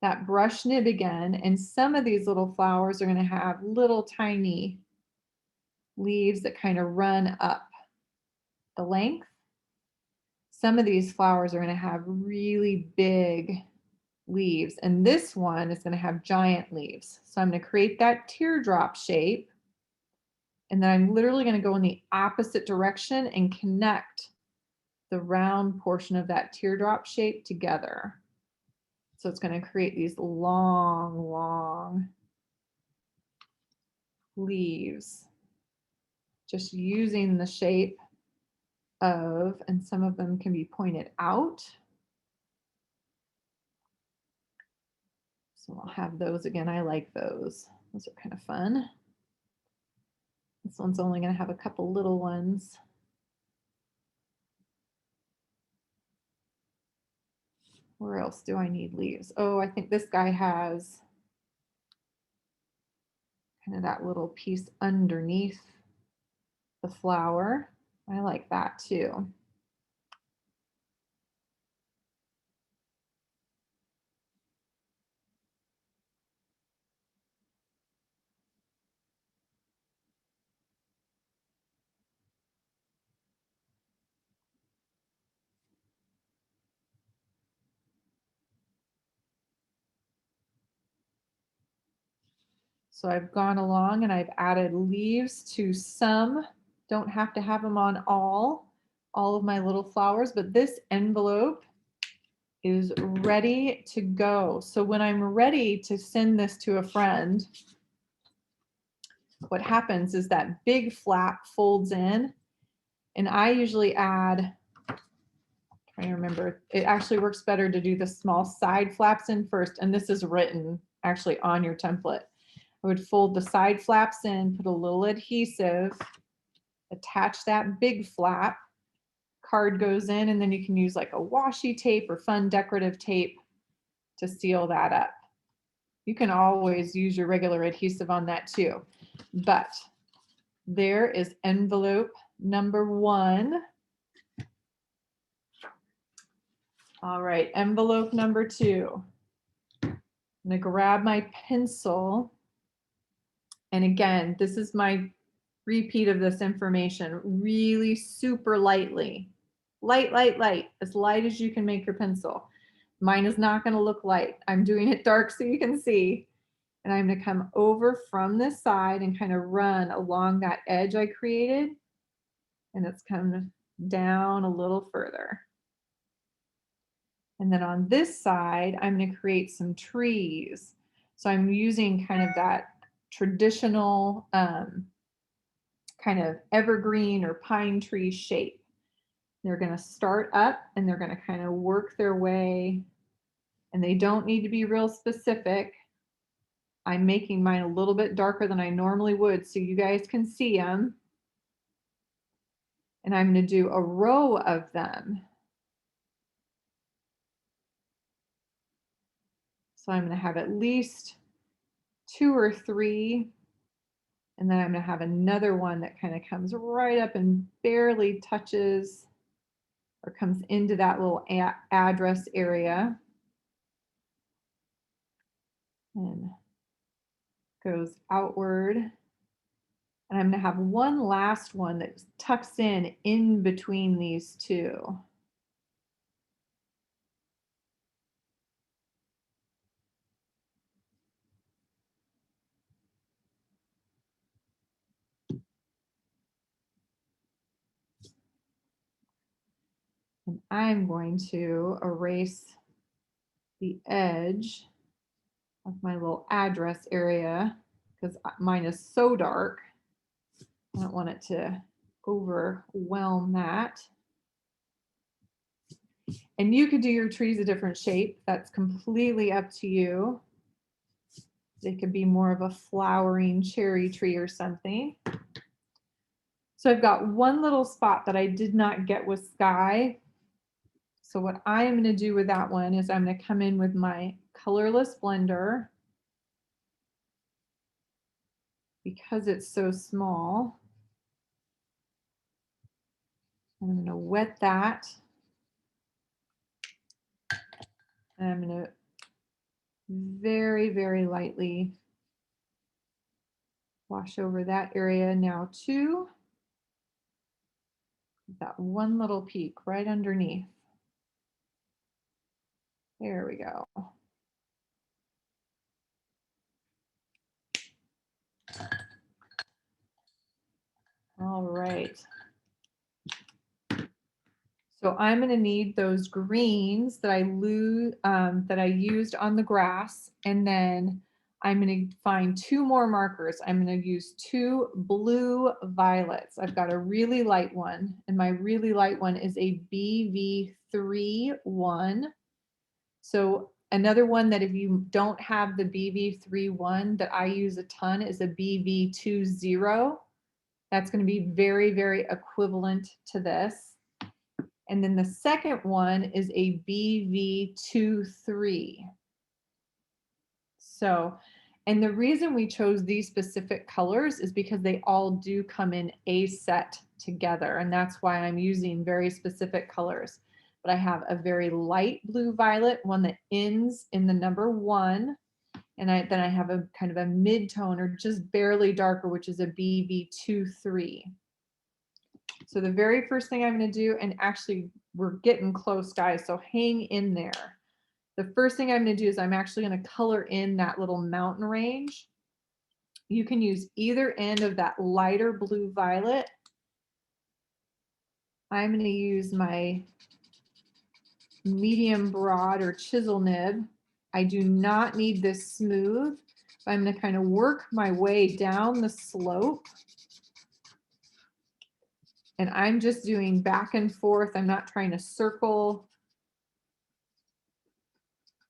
that brush nib again, and some of these little flowers are going to have little tiny leaves that kind of run up the length. Some of these flowers are going to have really big leaves, and this one is going to have giant leaves. So I'm going to create that teardrop shape, and then I'm literally going to go in the opposite direction and connect the round portion of that teardrop shape together. So it's going to create these long leaves, just using the shape of, and some of them can be pointed out. So I'll have those again. I like those. Those are kind of fun. This one's only going to have a couple little ones. Where else do I need leaves? Oh, I think this guy has kind of that little piece underneath the flower. I like that too. So I've gone along and I've added leaves to some. Don't have to have them on all of my little flowers, but this envelope is ready to go. So when I'm ready to send this to a friend, what happens is that big flap folds in, and I usually add, trying to remember, it actually works better to do the small side flaps in first, and this is written actually on your template. I would fold the side flaps in, put a little adhesive, attach that big flap, card goes in, and then you can use like a washi tape or fun decorative tape to seal that up. You can always use your regular adhesive on that too. But there is envelope number 1. All right, envelope number 2. I'm gonna grab my pencil. And again, this is my repeat of this information, really super lightly. Light, light, light, as light as you can make your pencil. Mine is not gonna look light. I'm doing it dark so you can see. And I'm gonna come over from this side and kind of run along that edge I created. And it's come down a little further. And then on this side, I'm gonna create some trees. So I'm using kind of that traditional kind of evergreen or pine tree shape. They're gonna start up and they're gonna kind of work their way, and they don't need to be real specific. I'm making mine a little bit darker than I normally would so you guys can see them. And I'm gonna do a row of them. So I'm gonna have at least 2 or 3, and then I'm gonna have another one that kind of comes right up and barely touches or comes into that little address area and goes outward. And I'm gonna have one last one that tucks in between these two. And I'm going to erase the edge of my little address area because mine is so dark. I don't want it to overwhelm that. And you could do your trees a different shape. That's completely up to you. They could be more of a flowering cherry tree or something. So I've got one little spot that I did not get with sky. So what I am going to do with that one is I'm going to come in with my colorless blender. Because it's so small, I'm going to wet that. And I'm going to very, very lightly wash over that area now too. That one little peak right underneath. There we go. All right. So I'm going to need those greens that I used on the grass, and then I'm going to find 2 more markers. I'm going to use 2 blue violets. I've got a really light one, and my really light one is a BV31. So another one that if you don't have the BV31 that I use a ton is a BV20. That's going to be very, very equivalent to this. And then the second one is a BV23. So, and the reason we chose these specific colors is because they all do come in a set together. And that's why I'm using very specific colors. But I have a very light blue violet, one that ends in the number 1. And then I have a kind of a mid-tone or just barely darker, which is a BV23. So the very first thing I'm going to do, and actually we're getting close, guys, so hang in there. The first thing I'm going to do is I'm actually going to color in that little mountain range. You can use either end of that lighter blue violet. I'm going to use my medium broad or chisel nib. I do not need this smooth. I'm going to kind of work my way down the slope. And I'm just doing back and forth. I'm not trying to circle.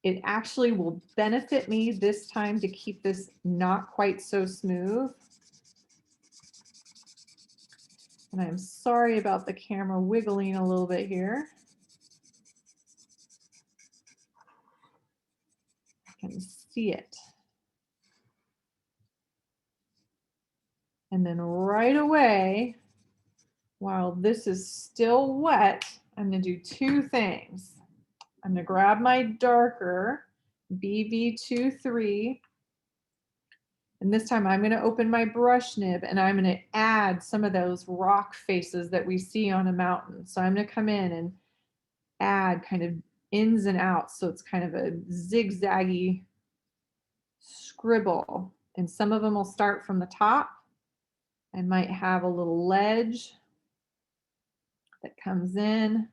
It actually will benefit me this time to keep this not quite so smooth. And I'm sorry about the camera wiggling a little bit here. I can see it. And then right away, while this is still wet, I'm going to do two things. I'm going to grab my darker BV23, and this time I'm going to open my brush nib and I'm going to add some of those rock faces that we see on a mountain. So I'm going to come in and add kind of ins and outs, so it's kind of a zigzaggy scribble. And some of them will start from the top. I might have a little ledge that comes in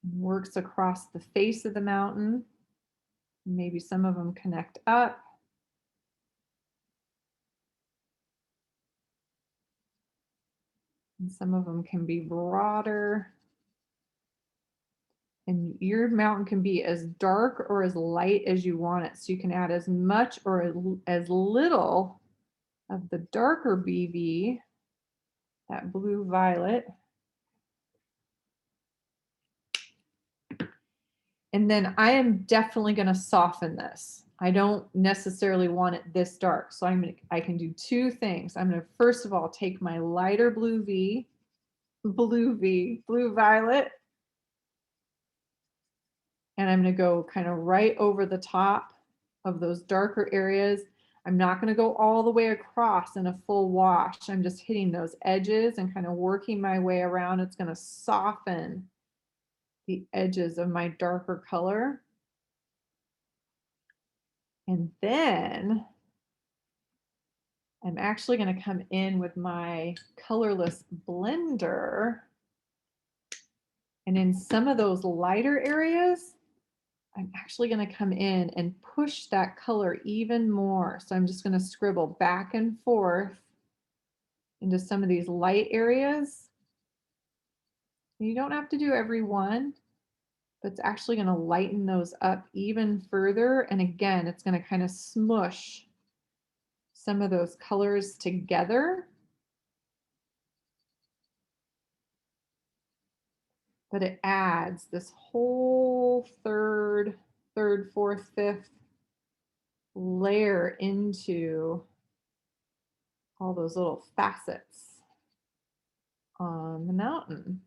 and works across the face of the mountain. Maybe some of them connect up. And some of them can be broader. And your mountain can be as dark or as light as you want it. So you can add as much or as little of the darker BV, that blue violet. And then I am definitely going to soften this. I don't necessarily want it this dark. So I can do two things. I'm going to first of all take my lighter blue violet, and I'm going to go kind of right over the top of those darker areas. I'm not going to go all the way across in a full wash. I'm just hitting those edges and kind of working my way around. It's going to soften the edges of my darker color. And then I'm actually going to come in with my colorless blender. And in some of those lighter areas, I'm actually going to come in and push that color even more. So I'm just going to scribble back and forth into some of these light areas. You don't have to do every one, but it's actually going to lighten those up even further. And again, it's going to kind of smush some of those colors together. But it adds this whole third, fourth, fifth layer into all those little facets on the mountain.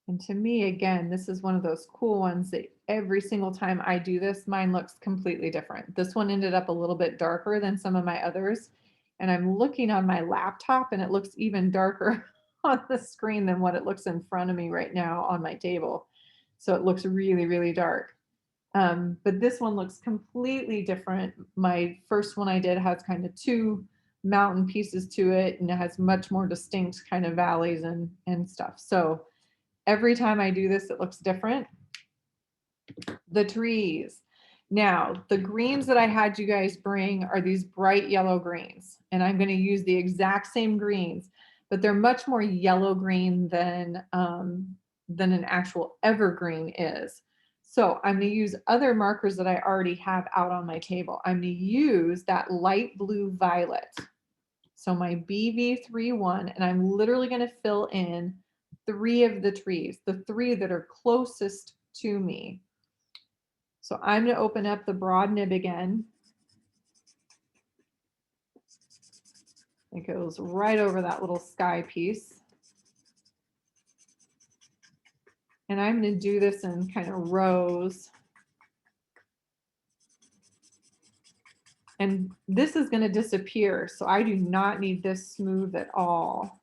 And to me, again, this is one of those cool ones that every single time I do this, mine looks completely different. This one ended up a little bit darker than some of my others. And I'm looking on my laptop and it looks even darker on the screen than what it looks in front of me right now on my table. So it looks really, really dark. But this one looks completely different. My first one I did has kind of two mountain pieces to it, and it has much more distinct kind of valleys and stuff. So every time I do this, it looks different. The trees. Now, the greens that I had you guys bring are these bright yellow greens, and I'm going to use the exact same greens, but they're much more yellow green than an actual evergreen is. So I'm going to use other markers that I already have out on my table. I'm going to use that light blue violet. So my BV31, and I'm literally going to fill in 3 of the trees, the 3 that are closest to me. So I'm going to open up the broad nib again. It goes right over that little sky piece. And I'm going to do this in kind of rows. And this is going to disappear, so I do not need this smooth at all.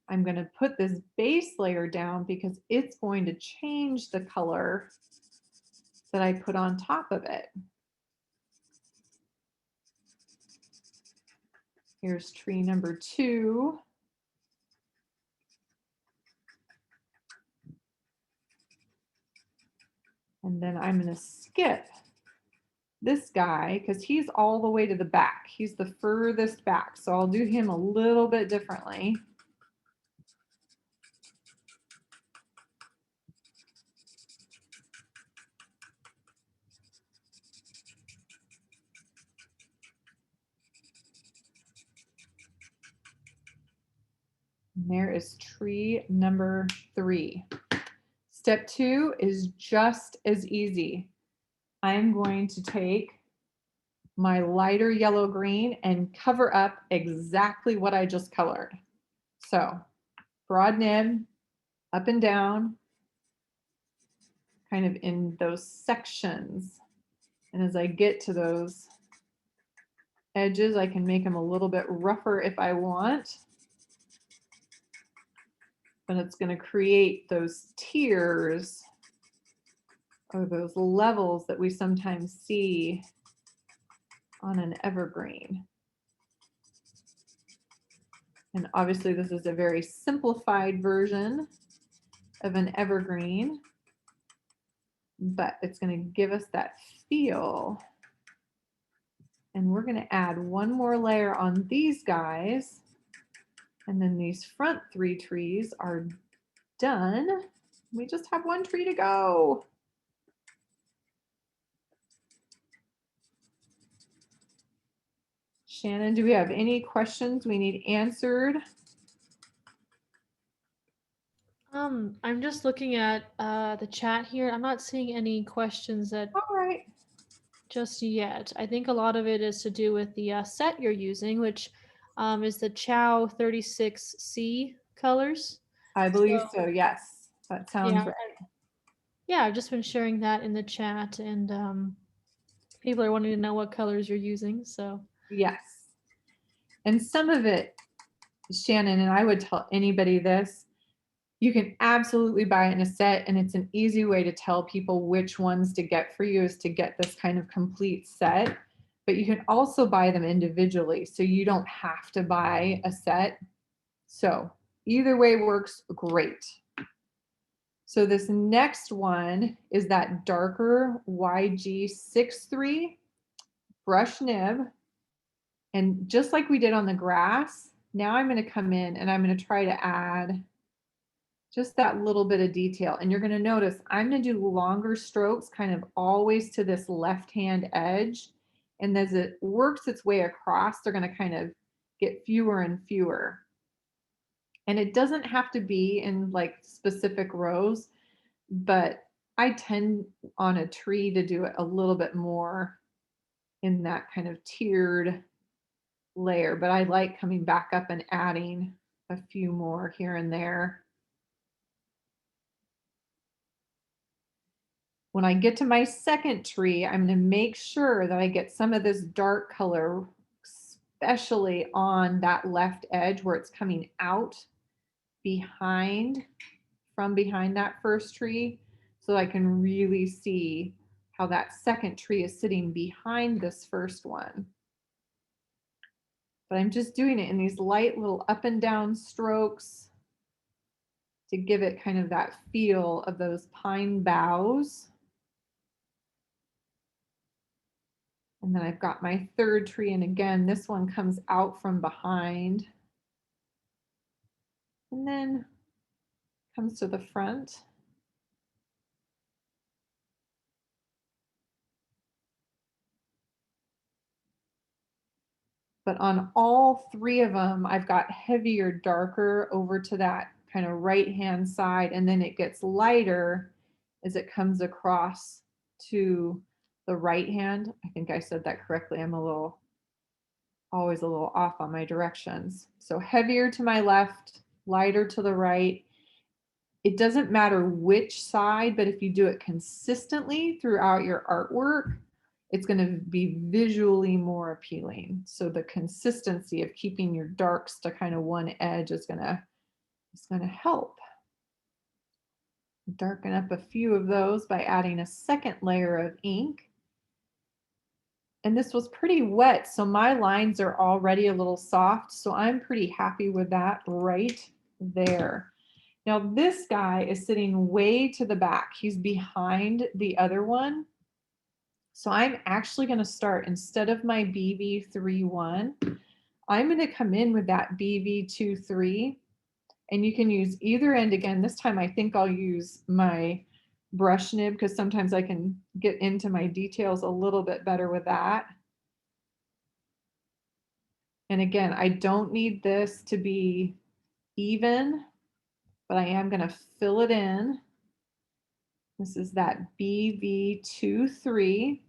I'm going to put this base layer down because it's going to change the color that I put on top of it. Here's tree number 2. And then I'm going to skip this guy because he's all the way to the back. He's the furthest back. So I'll do him a little bit differently. And there is tree number 3. Step 2 is just as easy. I'm going to take my lighter yellow green and cover up exactly what I just colored. So broad nib, up and down, kind of in those sections. And as I get to those edges, I can make them a little bit rougher if I want. But it's going to create those tiers or those levels that we sometimes see on an evergreen. And obviously this is a very simplified version of an evergreen, but it's going to give us that feel. And we're going to add one more layer on these guys. And then these front 3 trees are done. We just have 1 tree to go. Shannon, do we have any questions we need answered? I'm just looking at the chat here. I'm not seeing any questions that All right. just yet. I think a lot of it is to do with the set you're using, which is the Ciao 36C colors. I believe so, yes. That sounds Yeah, right. yeah, I've just been sharing that in the chat, and people are wanting to know what colors you're using. So Yes. And some of it, Shannon, and I would tell anybody this, you can absolutely buy it in a set, and it's an easy way to tell people which ones to get for you is to get this kind of complete set. But you can also buy them individually, so you don't have to buy a set. So either way works great. So this next one is that darker YG63 brush nib. And just like we did on the grass, now I'm going to come in and I'm going to try to add just that little bit of detail. And you're going to notice I'm going to do longer strokes kind of always to this left-hand edge. And as it works its way across, they're going to kind of get fewer and fewer. And it doesn't have to be in like specific rows, but I tend on a tree to do it a little bit more in that kind of tiered layer, but I like coming back up and adding a few more here and there. When I get to my second tree, I'm going to make sure that I get some of this dark color, especially on that left edge where it's coming out from behind that first tree, so I can really see how that second tree is sitting behind this first one. But I'm just doing it in these light little up and down strokes to give it kind of that feel of those pine boughs. And then I've got my third tree, and again, this one comes out from behind and then comes to the front. But on all 3 of them, I've got heavier, darker over to that kind of right-hand side, and then it gets lighter as it comes across to the right hand. I think I said that correctly. I'm always a little off on my directions. So heavier to my left, lighter to the right. It doesn't matter which side, but if you do it consistently throughout your artwork, it's going to be visually more appealing. So the consistency of keeping your darks to kind of one edge is going to help. Darken up a few of those by adding a second layer of ink. And this was pretty wet, so my lines are already a little soft, so I'm pretty happy with that right there. Now this guy is sitting way to the back. He's behind the other one. So I'm actually going to start, instead of my BB31, I'm going to come in with that BB23, and you can use either end. Again, this time I think I'll use my brush nib because sometimes I can get into my details a little bit better with that. And again, I don't need this to be even, but I am going to fill it in. This is that BV23.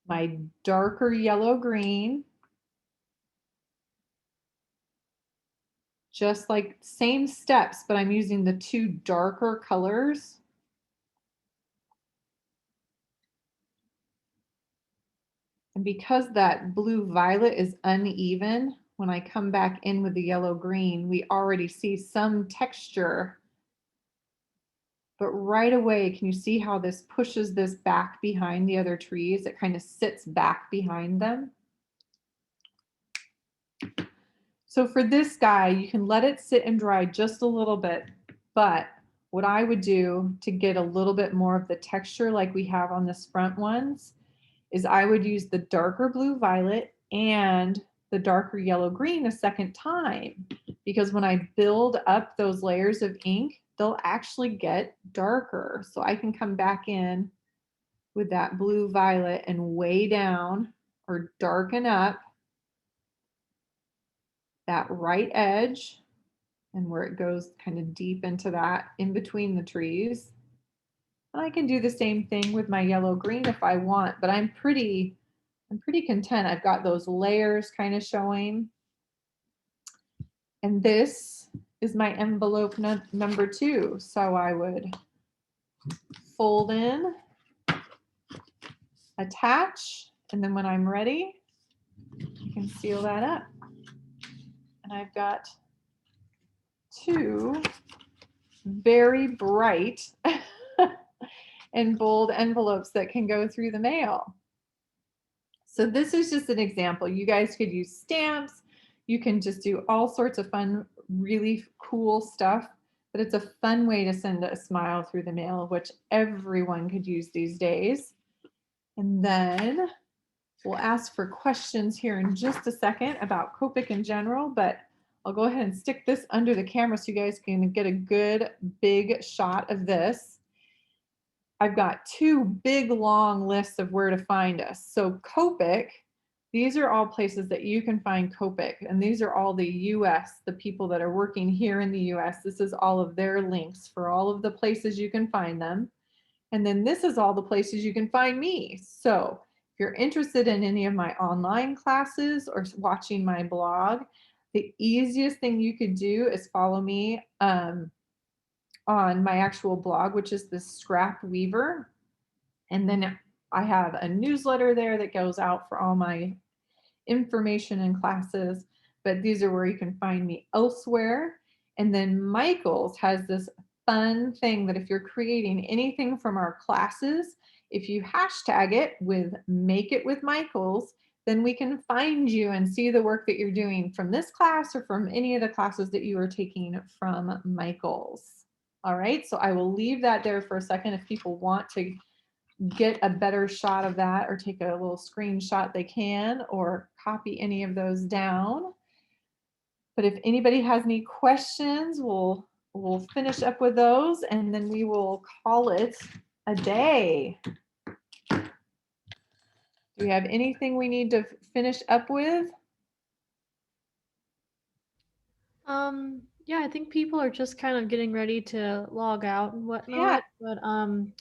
My darker yellow green. Just like same steps, but I'm using the two darker colors. And because that blue violet is uneven, when I come back in with the yellow green, we already see some texture. But right away, can you see how this pushes this back behind the other trees? It kind of sits back behind them. So for this guy, you can let it sit and dry just a little bit, but what I would do to get a little bit more of the texture like we have on this front ones is I would use the darker blue violet and the darker yellow green a second time, because when I build up those layers of ink, they'll actually get darker. So I can come back in with that blue violet and way down or darken up that right edge and where it goes kind of deep into that in between the trees. And I can do the same thing with my yellow green if I want, but I'm pretty content. I've got those layers kind of showing. And this is my envelope number 2. So I would fold in, attach, and then when I'm ready, you can seal that up. And I've got 2 very bright and bold envelopes that can go through the mail. So this is just an example. You guys could use stamps. You can just do all sorts of fun, really cool stuff, but it's a fun way to send a smile through the mail, which everyone could use these days. And then we'll ask for questions here in just a second about Copic in general, but I'll go ahead and stick this under the camera so you guys can get a good big shot of this. I've got 2 big long lists of where to find us. So Copic, these are all places that you can find Copic, and these are all the US, the people that are working here in the US. This is all of their links for all of the places you can find them. And then this is all the places you can find me. So if you're interested in any of my online classes or watching my blog, the easiest thing you could do is follow me on my actual blog, which is the Scrap Weaver. And then I have a newsletter there that goes out for all my information and classes, but these are where you can find me elsewhere. And then Michael's has this fun thing that if you're creating anything from our classes, if you hashtag it with Make It With Michael's, then we can find you and see the work that you're doing from this class or from any of the classes that you are taking from Michael's. All right, so I will leave that there for a second. If people want to get a better shot of that or take a little screenshot, they can, or copy any of those down. But if anybody has any questions, we'll finish up with those and then we will call it a day. Do we have anything we need to finish up with? Yeah, I think people are just kind of getting ready to log out and Yeah, whatnot, but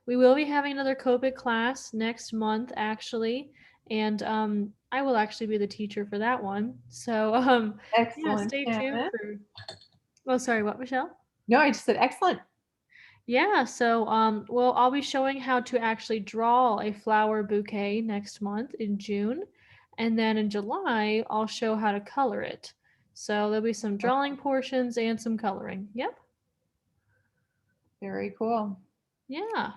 we will be having another Copic class next month, actually, and I will actually be the teacher for that one. So, yeah, excellent, stay tuned Shannon. for. Oh, sorry, what, Michelle? No, I just said excellent. Yeah, so well, I'll be showing how to actually draw a flower bouquet next month in June, and then in July I'll show how to color it. So there'll be some drawing portions and some coloring. Yep. Very cool. Yeah. All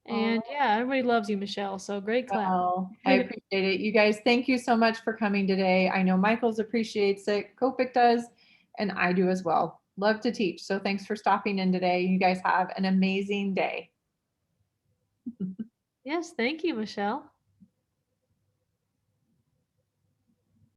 And right. yeah, everybody loves you, Michelle. So great class. Well, I appreciate it. You guys, thank you so much for coming today. I know Michael's appreciates it, Copic does, and I do as well. Love to teach. So thanks for stopping in today. You guys have an amazing day. Yes, thank you, Michelle.